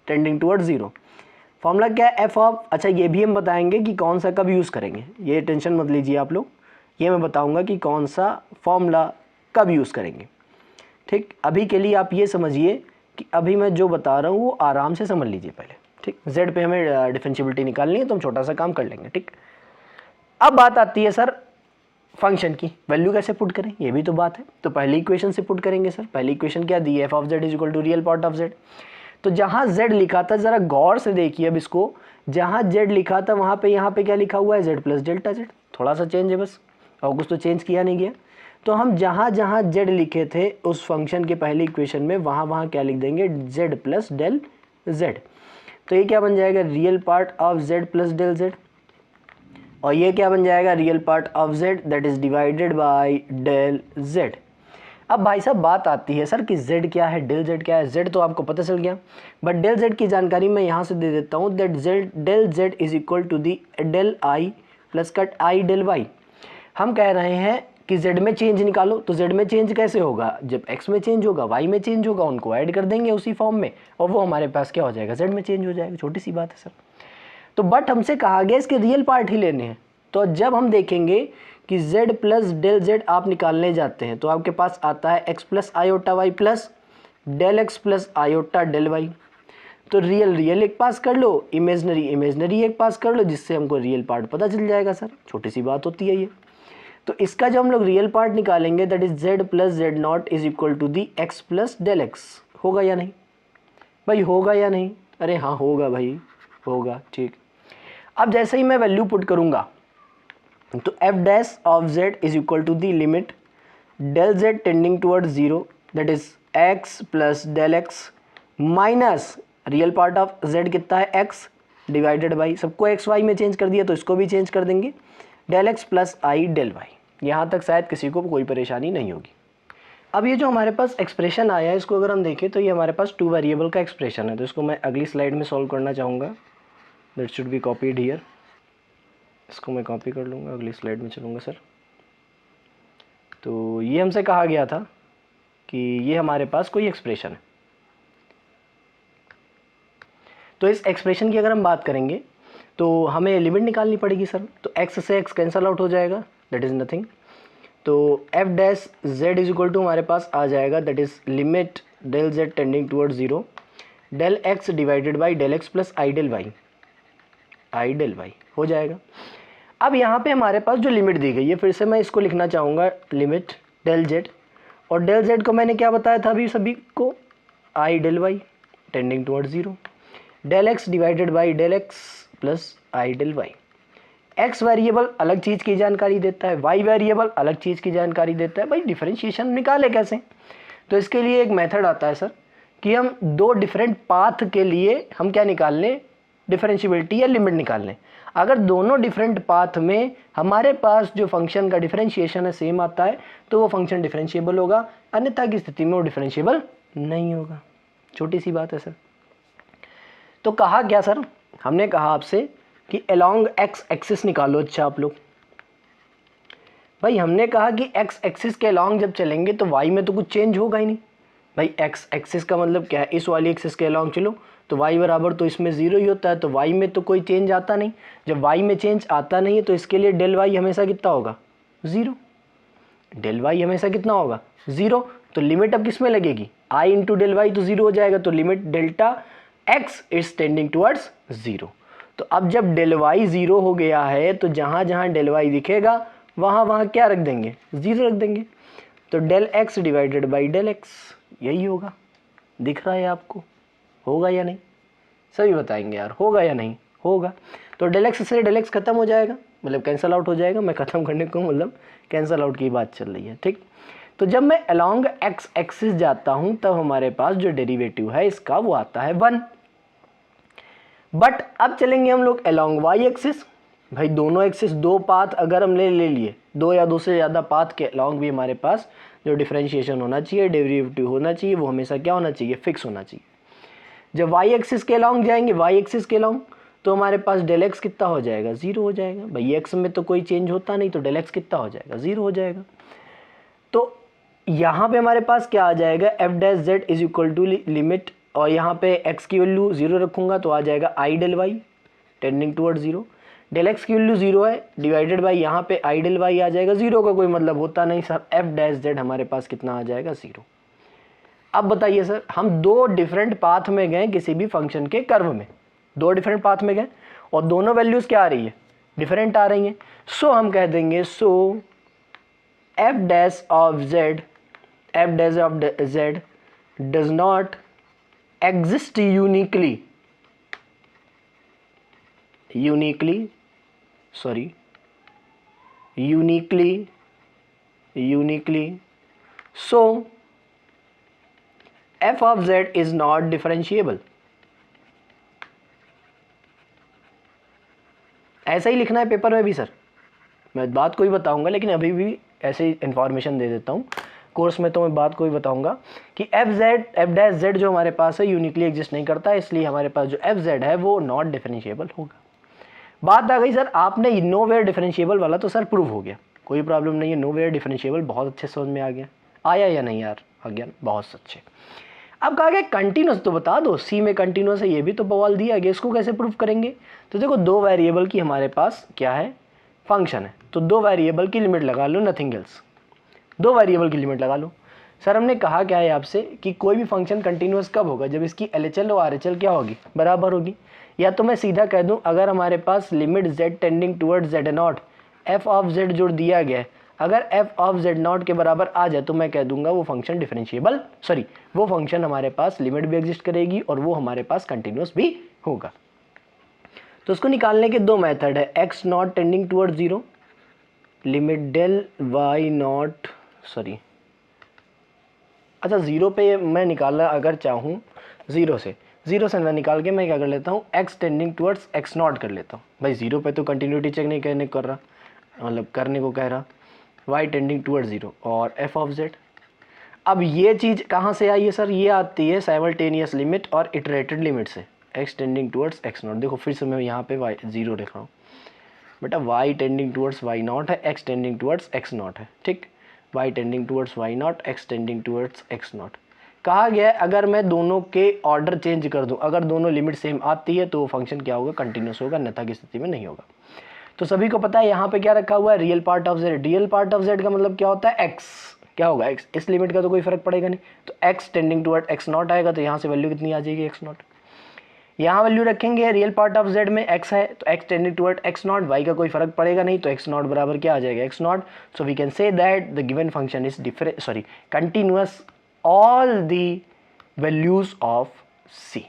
टेंडिंग टुवर्ड जीरो। फॉर्मूला क्या है, एफ ऑफ, अच्छा ये भी हम बताएंगे कि कौन सा कब यूज़ करेंगे, ये टेंशन मत लीजिए आप लोग, ये मैं बताऊंगा कि कौन सा फॉर्मूला कब यूज़ करेंगे। ठीक, अभी के लिए आप ये समझिए कि अभी मैं जो बता रहा हूँ वो आराम से समझ लीजिए पहले। ठीक, जेड पे हमें डिफरेंशिएबिलिटी निकालनी है तो हम छोटा सा काम कर लेंगे। ठीक, अब बात आती है सर फंक्शन की वैल्यू कैसे पुट करें, ये भी तो बात है। तो पहली इक्वेशन से पुट करेंगे सर। पहली इक्वेशन क्या दी है, f of Z is equal to real part of z. तो जहाँ z लिखा था, ज़रा गौर से देखिए अब इसको, जहाँ z लिखा था वहाँ पे यहाँ पे क्या लिखा हुआ है, z प्लस डेल्टा z, थोड़ा सा चेंज है बस, और कुछ तो चेंज किया नहीं गया। तो हम जहाँ जहाँ z लिखे थे उस फंक्शन के पहली इक्वेशन में, वहाँ क्या लिख देंगे, z प्लस डेल z। तो ये क्या बन जाएगा, real part of z plus del z, और ये क्या बन जाएगा, real part of z that is divided by del z। अब भाई साहब बात आती है सर कि z क्या है, डेल z क्या है। z तो आपको पता चल गया, बट डेल z की जानकारी मैं यहाँ से दे देता हूँ, that del z is equal to the del i plus cut i del y। हम कह रहे हैं कि z में चेंज निकालो, तो z में चेंज कैसे होगा, जब x में चेंज होगा, y में चेंज होगा, उनको ऐड कर देंगे उसी फॉर्म में, और वो हमारे पास क्या हो जाएगा, z में चेंज हो जाएगा। छोटी सी बात है सर। तो बट हमसे कहा गया इसके रियल पार्ट ही लेने हैं, तो जब हम देखेंगे कि z प्लस डेल z आप निकालने जाते हैं तो आपके पास आता है x plus iota y plus del x plus iota del y. तो रियल रियल एक पास कर लो, इमेजनरी इमेजनरी एक पास कर लो, जिससे हमको रियल पार्ट पता चल जाएगा सर। छोटी सी बात होती है ये। तो इसका जो हम लोग रियल पार्ट निकालेंगे that is z plus z naught is equal to the x plus del x. होगा या नहीं भाई, होगा या नहीं? अरे हाँ होगा भाई, होगा। ठीक, अब जैसे ही मैं वैल्यू पुट करूंगा तो F dash of z is equal to the limit del z tending toward 0 that is x plus del x minus real part of z कितना है x डिवाइडेड बाई, सबको एक्स वाई में change कर दिया तो इसको भी चेंज कर देंगे, डेल एक्स प्लस आई डेल वाई। यहाँ तक शायद किसी को कोई परेशानी नहीं होगी। अब ये जो हमारे पास एक्सप्रेशन आया है इसको अगर हम देखें तो ये हमारे पास 2 वेरिएबल का एक्सप्रेशन है। तो इसको मैं अगली स्लाइड में सॉल्व करना चाहूँगा। That should be copied here. इसको मैं कॉपी कर लूँगा, अगली स्लाइड में चलूँगा सर। तो ये हमसे कहा गया था कि ये हमारे पास कोई एक्सप्रेशन है। तो इस एक्सप्रेशन की अगर हम बात करेंगे तो हमें लिमिट निकालनी पड़ेगी सर। तो x से x कैंसल आउट हो जाएगा, दैट इज़ नथिंग। तो F dash z is equal to हमारे पास आ जाएगा that is limit del z tending toward 0 del x divided by del x plus I del y हो जाएगा। अब यहाँ पे हमारे पास जो लिमिट दी गई है, फिर से मैं इसको लिखना चाहूँगा लिमिट डेल z, और डेल z को मैंने क्या बताया था अभी सभी को, I del Y tending toward 0 del x divided by del x plus I del Y. X variable अलग चीज़ की जानकारी देता है, वाई वेरिएबल अलग चीज़ की जानकारी देता है। भाई डिफरेंशिएशन निकाले कैसे? तो इसके लिए एक मेथड आता है सर कि हम 2 डिफरेंट पाथ के लिए हम क्या निकाल लें, डिफरेंशिएबिलिटी या लिमिट निकाल लें। अगर दोनों डिफरेंट पाथ में हमारे पास जो फंक्शन का डिफरेंशिएशन है सेम आता है तो वो फंक्शन डिफरेंशिएबल होगा, अन्यथा की स्थिति में वो डिफरेंशिएबल नहीं होगा। छोटी सी बात है सर। तो कहा क्या सर, हमने कहा आपसे कि अलोंग एक्स एक्सिस निकालो। अच्छा आप लोग, भाई हमने कहा कि एक्स एक्सिस के अलोंग जब चलेंगे तो वाई में तो कुछ चेंज होगा ही नहीं। भाई एक्स एक्सिस का मतलब क्या है, इस वाली एक्सिस के अलोंग चलो तो वाई बराबर तो इसमें 0 ही होता है, तो वाई में तो कोई चेंज आता नहीं। जब वाई में चेंज आता नहीं है तो इसके लिए डेल वाई हमेशा कितना होगा, 0। डेल वाई हमेशा कितना होगा, 0। तो लिमिट अब किस में लगेगी, आई इंटू डेल वाई, तो 0 हो जाएगा। तो limit delta x is tending towards 0। तो अब जब डेल वाई 0 हो गया है तो जहाँ जहाँ डेल वाई दिखेगा वहाँ वहाँ क्या रख देंगे, 0 रख देंगे। तो del x divided by del x यही होगा। दिख रहा है आपको, होगा या नहीं? सभी बताएंगे यार, होगा या नहीं? होगा। तो डेल एक्स से डेल एक्स खत्म हो जाएगा, मतलब कैंसल आउट हो जाएगा। मैं ख़त्म करने को मतलब कैंसल आउट की बात चल रही है, ठीक। तो जब मैं अलोंग एक्स एक्सिस जाता हूँ तब हमारे पास जो डेरिवेटिव है इसका वो आता है 1। बट अब चलेंगे हम लोग अलोंग वाई एक्सिस। भाई दोनों एक्सिस, 2 पाथ अगर हमने ले लिए, 2 या 2 से ज़्यादा पाथ के अलोंग भी हमारे पास जो डिफरेंशिएशन होना चाहिए, डेरिवेटिव होना चाहिए, वो हमेशा क्या होना चाहिए, फिक्स होना चाहिए। जब वाई एक्सिस के अलोंग जाएंगे, वाई एक्सिस के अलोंग, तो हमारे पास डेल एक्स कितना हो जाएगा, 0 हो जाएगा। भाई एक्स में तो कोई चेंज होता नहीं, तो डेल एक्स कितना हो जाएगा, 0 हो जाएगा। तो यहाँ पे हमारे पास क्या आ जाएगा, f dash z is equal to limit, और यहाँ पे x की वैल्यू 0 रखूँगा तो आ जाएगा I del Y tending toward 0। Del X की वैल्यू 0 है, डिवाइडेड बाई यहाँ पे आई डेल वाई आ जाएगा। 0 का कोई मतलब होता नहीं सर, एफ डैश जेड हमारे पास कितना आ जाएगा, 0। अब बताइए सर, हम 2 डिफरेंट पाथ में गए किसी भी फंक्शन के कर्व में, 2 डिफरेंट पाथ में गए और दोनों वैल्यूज़ क्या आ रही है, डिफरेंट आ रही हैं। सो हम कह देंगे so F dash of Z does not exist uniquely so f of z is not differentiable। ऐसा ही लिखना है पेपर में भी सर, मैं बात को ही बताऊंगा, लेकिन अभी भी ऐसे इंफॉर्मेशन दे देता हूँ। कोर्स में तो मैं बात को ही बताऊंगा कि एफ डैश जेड जो हमारे पास है यूनिकली एग्जिस्ट नहीं करता है, इसलिए हमारे पास जो एफ जेड है वो नॉट डिफरेंशिएबल होगा। बात आ गई सर, आपने नोवेयर डिफरेंशिएबल वाला तो सर प्रूव हो गया, कोई प्रॉब्लम नहीं है। नोवेयर डिफरेंशिएबल बहुत अच्छे समझ में आ गया, आया या नहीं यार, आ गया, बहुत अच्छे। अब कहा गया कंटिन्यूस, तो बता दो सी में कंटिन्यूस है, ये भी तो बवाल दिया गया, इसको कैसे प्रूव करेंगे। तो देखो 2 वेरिएबल की हमारे पास क्या है, फंक्शन है, तो 2 वेरिएबल की लिमिट लगा लो, नथिंग एल्स। 2 वेरिएबल की लिमिट लगा लो। सर हमने कहा क्या है आपसे कि कोई भी फंक्शन कंटिन्यूस कब होगा, जब इसकी LHL और RHL क्या होगी, बराबर होगी। या तो मैं सीधा कह दूं, अगर हमारे पास limit z tending towards z0 f of z जो दिया गया है, अगर f ऑफ z0 के बराबर आ जाए तो मैं कह दूंगा वो फंक्शन डिफरेंशिएबल, सॉरी वो फंक्शन हमारे पास लिमिट भी एग्जिस्ट करेगी और वो हमारे पास कंटिन्यूस भी होगा। तो उसको निकालने के दो मेथड है, x0 tending towards 0, limit del y0, sorry अच्छा 0 पे मैं निकालना अगर चाहूँ, 0 से मैं निकाल के मैं क्या कर लेता हूँ, x टेंडिंग टुवर्ड्स x0 कर लेता हूँ। भाई 0 पे तो कंटिन्यूटी चेक नहीं करने कर रहा, मतलब करने को कह रहा, y टेंडिंग टुवर्ड्स 0 और f ऑफ z। अब ये चीज़ कहाँ से आई है सर, ये आती है साइमल्टेनियस लिमिट और इटरेटेड लिमिट से, x टेंडिंग टुवर्ड्स x0। देखो फिर से मैं यहाँ पे y 0 लिख रहा हूँ बेटा, y टेंडिंग टुवर्ड्स y0 है, x टेंडिंग टुवर्ड्स x0 है, ठीक, y tending towards y0, x tending towards x0। कहा गया है अगर मैं दोनों के ऑर्डर चेंज कर दूं, अगर दोनों लिमिट सेम आती है तो वो फंक्शन क्या होगा, कंटिन्यूस होगा, अन्यथा की स्थिति में नहीं होगा। तो सभी को पता है यहाँ पे क्या रखा हुआ है, real part of z। Real part of z का मतलब क्या होता है, x, क्या होगा x, इस लिमिट का तो कोई फर्क पड़ेगा नहीं, तो x टेंडिंग टुवर्ड x0 आएगा, तो यहाँ से वैल्यू कितनी आ जाएगी, x0। यहाँ वैल्यू रखेंगे, रियल पार्ट ऑफ z में x है तो x tending toward x0, y का कोई फर्क पड़ेगा नहीं, तो x0 बराबर क्या आ जाएगा, x0। So we can say that the given function is continuous all the values of c।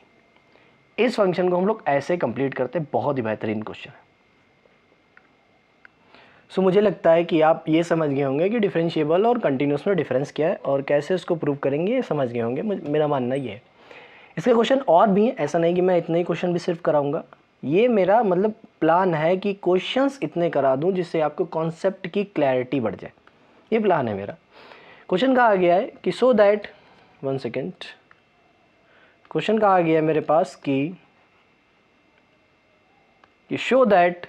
इस फंक्शन को हम लोग ऐसे कंप्लीट करते हैं, बहुत ही बेहतरीन क्वेश्चन है। सो मुझे लगता है कि आप ये समझ गए होंगे कि डिफरेंशिएबल और कंटिन्यूअस में डिफरेंस क्या है और कैसे उसको प्रूव करेंगे, ये समझ गए होंगे, मेरा मानना ये है। इसके क्वेश्चन और भी हैं, ऐसा नहीं कि मैं इतने ही क्वेश्चन भी सिर्फ कराऊंगा, ये मेरा मतलब प्लान है कि क्वेश्चंस इतने करा दूं जिससे आपको कॉन्सेप्ट की क्लैरिटी बढ़ जाए, ये प्लान है मेरा। क्वेश्चन कहा गया है कि so that, one second, question कहा गया है मेरे पास कि show that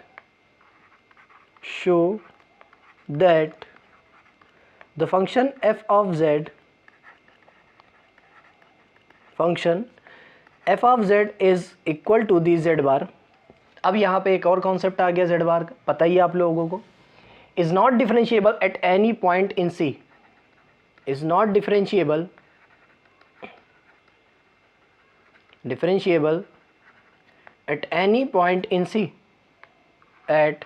the function f of z is equal to the z bar. अब यहाँ पे एक और कॉन्सेप्ट आ गया z बार का, पता ही आप लोगों को, is not differentiable at any point in c, is not differentiable at any point in c, at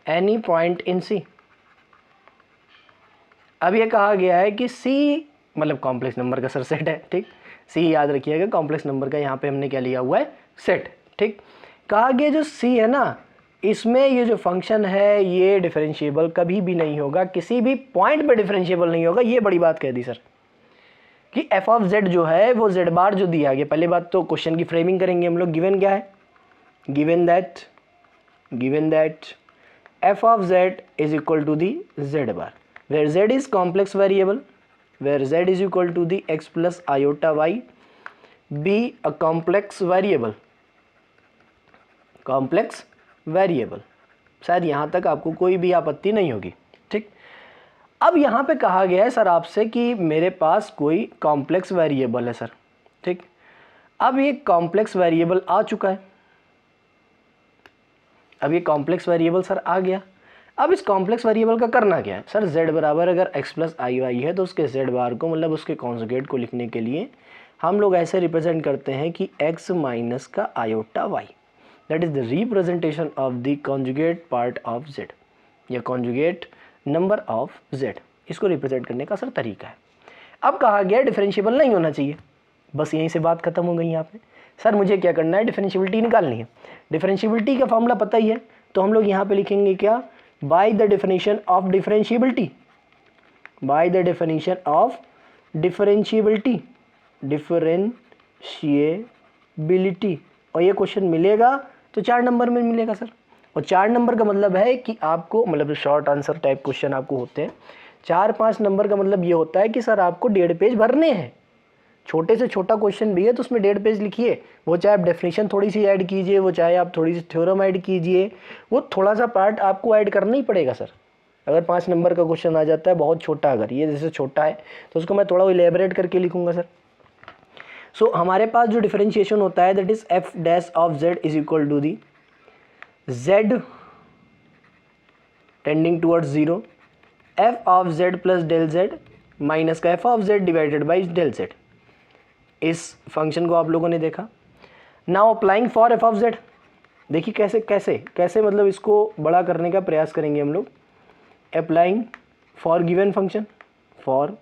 any point in c। अब ये कहा गया है कि c मतलब कॉम्प्लेक्स नंबर का सर सेट है, ठीक, c याद रखिएगा कॉम्प्लेक्स नंबर का, यहाँ पे हमने क्या लिया हुआ है, सेट, ठीक। कहा गया जो c है ना, इसमें ये जो फंक्शन है ये डिफरेंशिएबल कभी भी नहीं होगा, किसी भी पॉइंट पे डिफरेंशिएबल नहीं होगा। ये बड़ी बात कह दी सर कि f ऑफ z जो है वो z बार जो दिया गया, पहले बात तो क्वेश्चन की फ्रेमिंग करेंगे हम लोग। गिवन क्या है, given that f of z is equal to the z bar, where z is complex variable, where z is equal to the x plus iota y, be a complex variable, शायद यहाँ तक आपको कोई भी आपत्ति नहीं होगी, ठीक। अब यहाँ पे कहा गया है सर आपसे कि मेरे पास कोई कॉम्प्लेक्स वेरिएबल है सर, ठीक। अब ये कॉम्प्लेक्स वेरिएबल आ चुका है, अब ये कॉम्प्लेक्स वेरिएबल सर आ गया। अब इस कॉम्प्लेक्स वेरिएबल का करना क्या है सर, z बराबर अगर x प्लस आई वाई है तो उसके z बार को मतलब उसके कॉन्जुगेट को लिखने के लिए हम लोग ऐसे रिप्रेजेंट करते हैं कि x माइनस का iota y, that is the representation of the conjugate part of z या कॉन्जुगेट नंबर ऑफ z। इसको रिप्रेजेंट करने का सर तरीका है। अब कहा गया डिफरेंशिएबल नहीं होना चाहिए, बस यहीं से बात खत्म हो गई यहाँ पे। सर मुझे क्या करना है, डिफरेंशिएबिलिटी निकालनी है। डिफरेंशिएबिलिटी का फॉर्मूला पता ही है, तो हम लोग यहाँ पे लिखेंगे क्या, by the definition of differentiability, by the definition of differentiability, और ये क्वेश्चन मिलेगा तो 4 नंबर में मिलेगा सर। और 4 नंबर का मतलब है कि आपको मतलब शॉर्ट आंसर टाइप क्वेश्चन आपको होते हैं 4-5 नंबर का मतलब ये होता है कि सर आपको 1.5 पेज भरने हैं। छोटे से छोटा क्वेश्चन भी है तो उसमें 1.5 पेज लिखिए, वो चाहे आप डेफिनेशन थोड़ी सी ऐड कीजिए, वो चाहे आप थोड़ी सी थ्योरम ऐड कीजिए, वो थोड़ा सा पार्ट आपको ऐड करना ही पड़ेगा सर। अगर 5 नंबर का क्वेश्चन आ जाता है बहुत छोटा, अगर ये जैसे छोटा है तो उसको मैं थोड़ा इलेबरेट करके लिखूंगा सर। सो हमारे पास जो डिफरेंशिएशन होता है that is F dash of Z is equal to the Z tending towards 0, F of Z plus del Z minus का F of Z divided by del Z. इस फंक्शन को आप लोगों ने देखा। Now applying for F of Z, देखिए कैसे कैसे कैसे मतलब इसको बड़ा करने का प्रयास करेंगे हम लोग। Applying for given function, for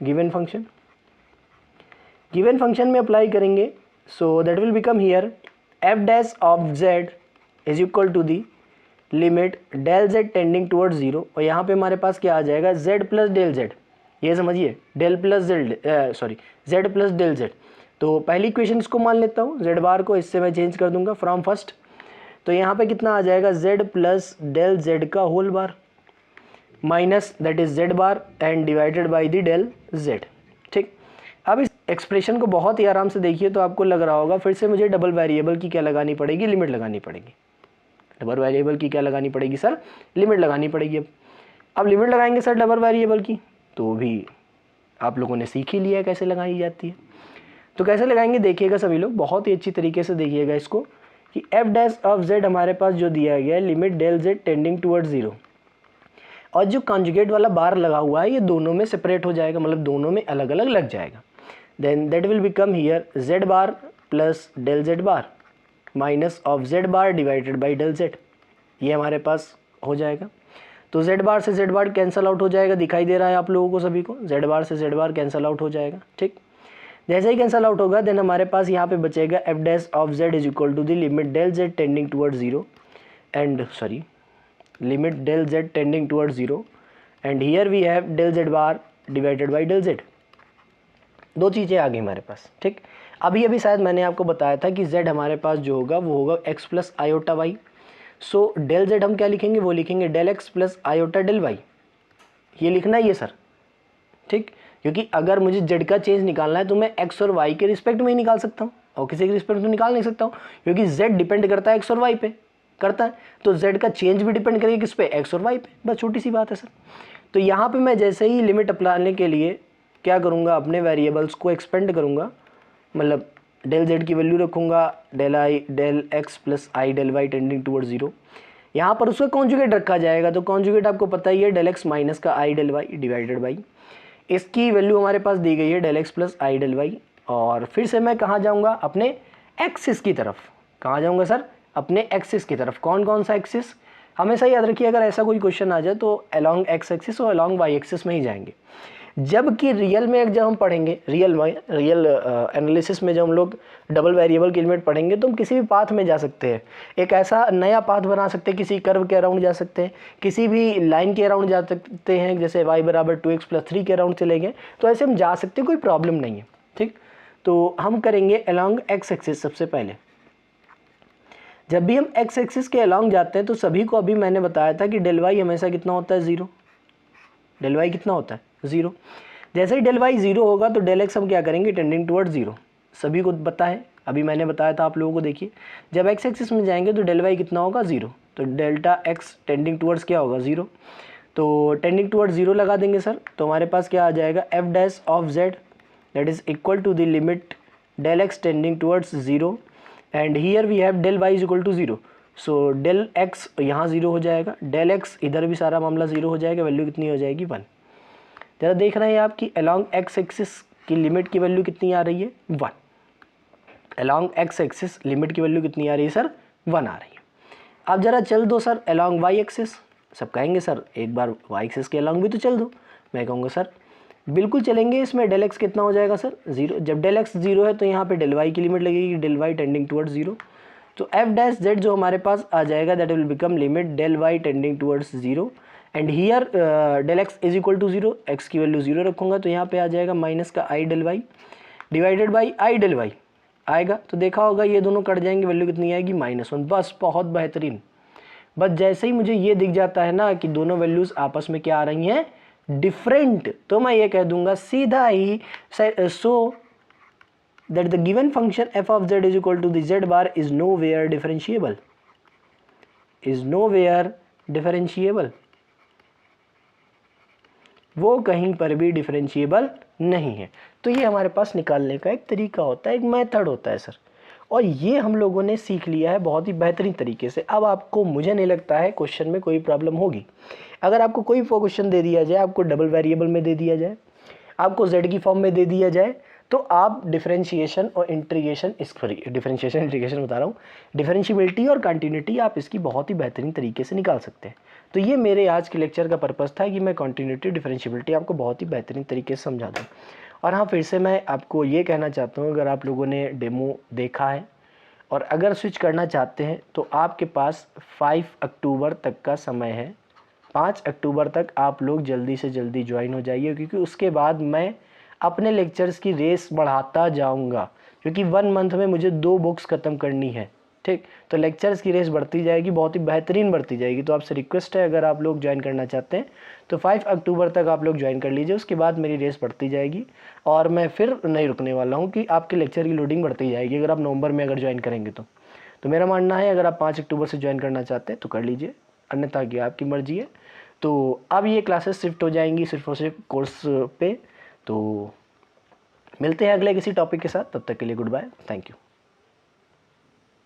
given function, given function में अप्लाई करेंगे। So that will become here f dash of Z is equal to the limit del z tending towards zero, और यहाँ पे हमारे पास क्या आ जाएगा, जेड प्लस डेल जेड, ये समझिए del plus z, sorry z plus del z. तो पहली इक्वेशन इसको मान लेता हूँ, जेड बार को इससे मैं चेंज कर दूंगा फ्रॉम फर्स्ट। तो यहाँ पे कितना आ जाएगा, जेड प्लस डेल जेड का whole bar minus that is z bar and divided by the del z. ठीक, अब इस एक्सप्रेशन को बहुत ही आराम से देखिए तो आपको लग रहा होगा फिर से मुझे डबल वेरिएबल की क्या लगानी पड़ेगी, लिमिट लगानी पड़ेगी। डबल वेरिएबल की क्या लगानी पड़ेगी सर, लिमिट लगानी पड़ेगी। अब लिमिट लगाएंगे सर डबल वेरिएबल की, तो भी आप लोगों ने सीख ही लिया है कैसे लगाई जाती है। तो कैसे लगाएंगे देखिएगा सभी लोग, बहुत ही अच्छी तरीके से देखिएगा इसको कि एफ डैश ऑफ जेड हमारे पास जो दिया गया है limit del z tending towards zero, और जो कॉन्जुगेट वाला बार लगा हुआ है ये दोनों में सेपरेट हो जाएगा, मतलब दोनों में अलग अलग लग जाएगा। Then that will become here z bar plus del z bar minus of z bar divided by del z, ये हमारे पास हो जाएगा। तो जेड बार से जेड बार कैंसल आउट हो जाएगा, दिखाई दे रहा है आप लोगों को सभी को, जेड बार से जेड बार कैंसल आउट हो जाएगा। ठीक, जैसे ही कैंसल आउट होगा देन हमारे पास यहाँ पे बचेगा f dash of Z is equal to the limit del z tending towards zero and sorry limit del z tending towards zero and here we have del z bar divided by del z. दो चीज़ें आ गई हमारे पास। ठीक, अभी अभी शायद मैंने आपको बताया था कि z हमारे पास जो होगा वो होगा x plus iota y. So del z हम क्या लिखेंगे, वो लिखेंगे del x plus iota del y, ये लिखना ही है सर। ठीक, क्योंकि अगर मुझे z का चेंज निकालना है तो मैं x और y के रिस्पेक्ट में ही निकाल सकता हूँ, और किसी के रिस्पेक्ट में निकाल नहीं सकता हूँ, क्योंकि z डिपेंड करता है x और y पे करता है, तो z का चेंज भी डिपेंड करेगा किस पे, x और y पे। बस छोटी सी बात है सर। तो यहाँ पे मैं जैसे ही लिमिट अप्लाने के लिए क्या करूँगा, अपने वेरिएबल्स को एक्सपेंड करूँगा, मतलब डेल जेड की वैल्यू रखूँगा डेल एक्स प्लस आई del Y tending toward zero. यहाँ पर उसका कॉन्जुगेट रखा जाएगा, तो कॉन्जुगेट आपको पता ही है डेल एक्स माइनस का I del Y divided by, इसकी वैल्यू हमारे पास दी गई है डेल एक्स प्लस आई डेल वाई। और फिर से मैं कहाँ जाऊँगा, अपने एक्सिस की तरफ। कहाँ जाऊँगा सर, अपने एक्सिस की तरफ। कौन कौन सा एक्सिस, हमेशा याद रखिए अगर ऐसा कोई क्वेश्चन आ जाए तो अलॉन्ग एक्स एक्सिस और अलॉन्ग वाई एक्सिस में ही जाएंगे। जबकि रियल में जब हम पढ़ेंगे, रियल एनालिसिस में जब हम लोग डबल वेरिएबल की लिमिट पढ़ेंगे तो हम किसी भी पाथ में जा सकते हैं, एक ऐसा नया पाथ बना सकते हैं, किसी कर्व के अराउंड जा सकते हैं, किसी भी लाइन के अराउंड जा सकते हैं, जैसे y बराबर 2x प्लस 3 के अराउंड चले गए तो ऐसे हम जा सकते हैं, कोई प्रॉब्लम नहीं है। ठीक, तो हम करेंगे अलॉन्ग एक्स एक्सिस। सबसे पहले जब भी हम एक्स एक्सिस के अलॉन्ग जाते हैं तो सभी को अभी मैंने बताया था कि डेल वाई हमेशा कितना होता है, जीरो। डेल वाई कितना होता है, जीरो। जैसे ही डेल वाई जीरो होगा तो डेल एक्स हम क्या करेंगे, टेंडिंग टुवर्ड जीरो, सभी को पता है, अभी मैंने बताया था आप लोगों को। देखिए जब एक्स एक्सिस में जाएंगे तो डेल वाई कितना होगा, जीरो, तो डेल्टा एक्स टेंडिंग टुवर्ड्स क्या होगा, जीरो। तो टेंडिंग टुवर्ड्स जीरो लगा देंगे सर, तो हमारे पास क्या आ जाएगा, f dash of z that is equal to the limit del x tending towards zero and here we have del y is equal to zero. So del x यहाँ zero हो जाएगा, डेल एक्स इधर भी सारा मामला zero हो जाएगा, value कितनी हो जाएगी, 1। ज़रा देख रहे हैं आप कि अलॉन्ग एक्स एक्सिस की लिमिट की वैल्यू कितनी आ रही है, 1। अलॉन्ग एक्स एक्सिस लिमिट की वैल्यू कितनी आ रही है सर, 1 आ रही है। अब ज़रा चल दो सर अलॉन्ग वाई एक्सिस। सब कहेंगे सर एक बार वाई एक्सिस के अलॉन्ग भी तो चल दो। मैं कहूँगा सर बिल्कुल चलेंगे, इसमें डेल एक्स कितना हो जाएगा सर, जीरो। जब डेल एक्स जीरो है तो यहाँ पे डेल वाई की लिमिट लगेगी, del Y tending towards zero. तो एफ डैश जेड जो हमारे पास आ जाएगा that will become limit del Y tending towards zero and here del X is equal to zero, X की वैल्यू जीरो रखूँगा तो यहाँ पे आ जाएगा माइनस का I del Y divided by I del Y आएगा। तो देखा होगा ये दोनों कट जाएंगे, वैल्यू कितनी आएगी, -1। बस बहुत बेहतरीन। बस जैसे ही मुझे ये दिख जाता है ना कि दोनों वैल्यूज़ आपस में क्या आ रही हैं, डिफरेंट, तो मैं ये कह दूंगा सीधा ही so that the given function f of z is equal to the z bar is nowhere differentiable, is nowhere differentiable, वो कहीं पर भी डिफरेंशिएबल नहीं है। तो ये हमारे पास निकालने का एक तरीका होता है, एक मेथड होता है सर, और ये हम लोगों ने सीख लिया है बहुत ही बेहतरीन तरीके से। अब आपको, मुझे नहीं लगता है क्वेश्चन में कोई प्रॉब्लम होगी। अगर आपको कोई क्वेश्चन दे दिया जाए, आपको डबल वेरिएबल में दे दिया जाए आपको z की फॉर्म में दे दिया जाए तो आप डिफरेंशिएशन और इंटीग्रेशन डिफरेंशिएशन इंटीग्रेशन बता रहा हूँ, डिफरेंशिएबिलिटी और कंटिन्यूटी आप इसकी बहुत ही बेहतरीन तरीके से निकाल सकते हैं। तो ये मेरे आज के लेक्चर का पर्पज़ था कि मैं कंटिन्यूटी डिफरेंशिएबिलिटी आपको बहुत ही बेहतरीन तरीके से समझा दूँ। और हाँ, फिर से मैं आपको ये कहना चाहता हूँ, अगर आप लोगों ने डेमो देखा है और अगर स्विच करना चाहते हैं तो आपके पास 5 अक्टूबर तक का समय है। 5 अक्टूबर तक आप लोग जल्दी से जल्दी ज्वाइन हो जाइए, क्योंकि उसके बाद मैं अपने लेक्चर्स की रेस बढ़ाता जाऊंगा, क्योंकि 1 मंथ में मुझे 2 बुक्स ख़त्म करनी है। ठीक, तो लेक्चर्स की रेस बढ़ती जाएगी, बहुत ही बेहतरीन बढ़ती जाएगी। तो आपसे रिक्वेस्ट है, अगर आप लोग ज्वाइन करना चाहते हैं तो 5 अक्टूबर तक आप लोग ज्वाइन कर लीजिए। उसके बाद मेरी रेस बढ़ती जाएगी और मैं फिर नहीं रुकने वाला हूँ कि आपके लेक्चर की लोडिंग बढ़ती जाएगी अगर आप नवंबर में अगर ज्वाइन करेंगे तो मेरा मानना है अगर आप 5 अक्टूबर से ज्वाइन करना चाहते हैं तो कर लीजिए, अन्यथा कि आपकी मर्जी है। तो अब ये क्लासेस शिफ्ट हो जाएंगी सिर्फ और सिर्फ कोर्स पे। तो मिलते हैं अगले किसी टॉपिक के साथ, तब तक के लिए गुड बाय, थैंक यू।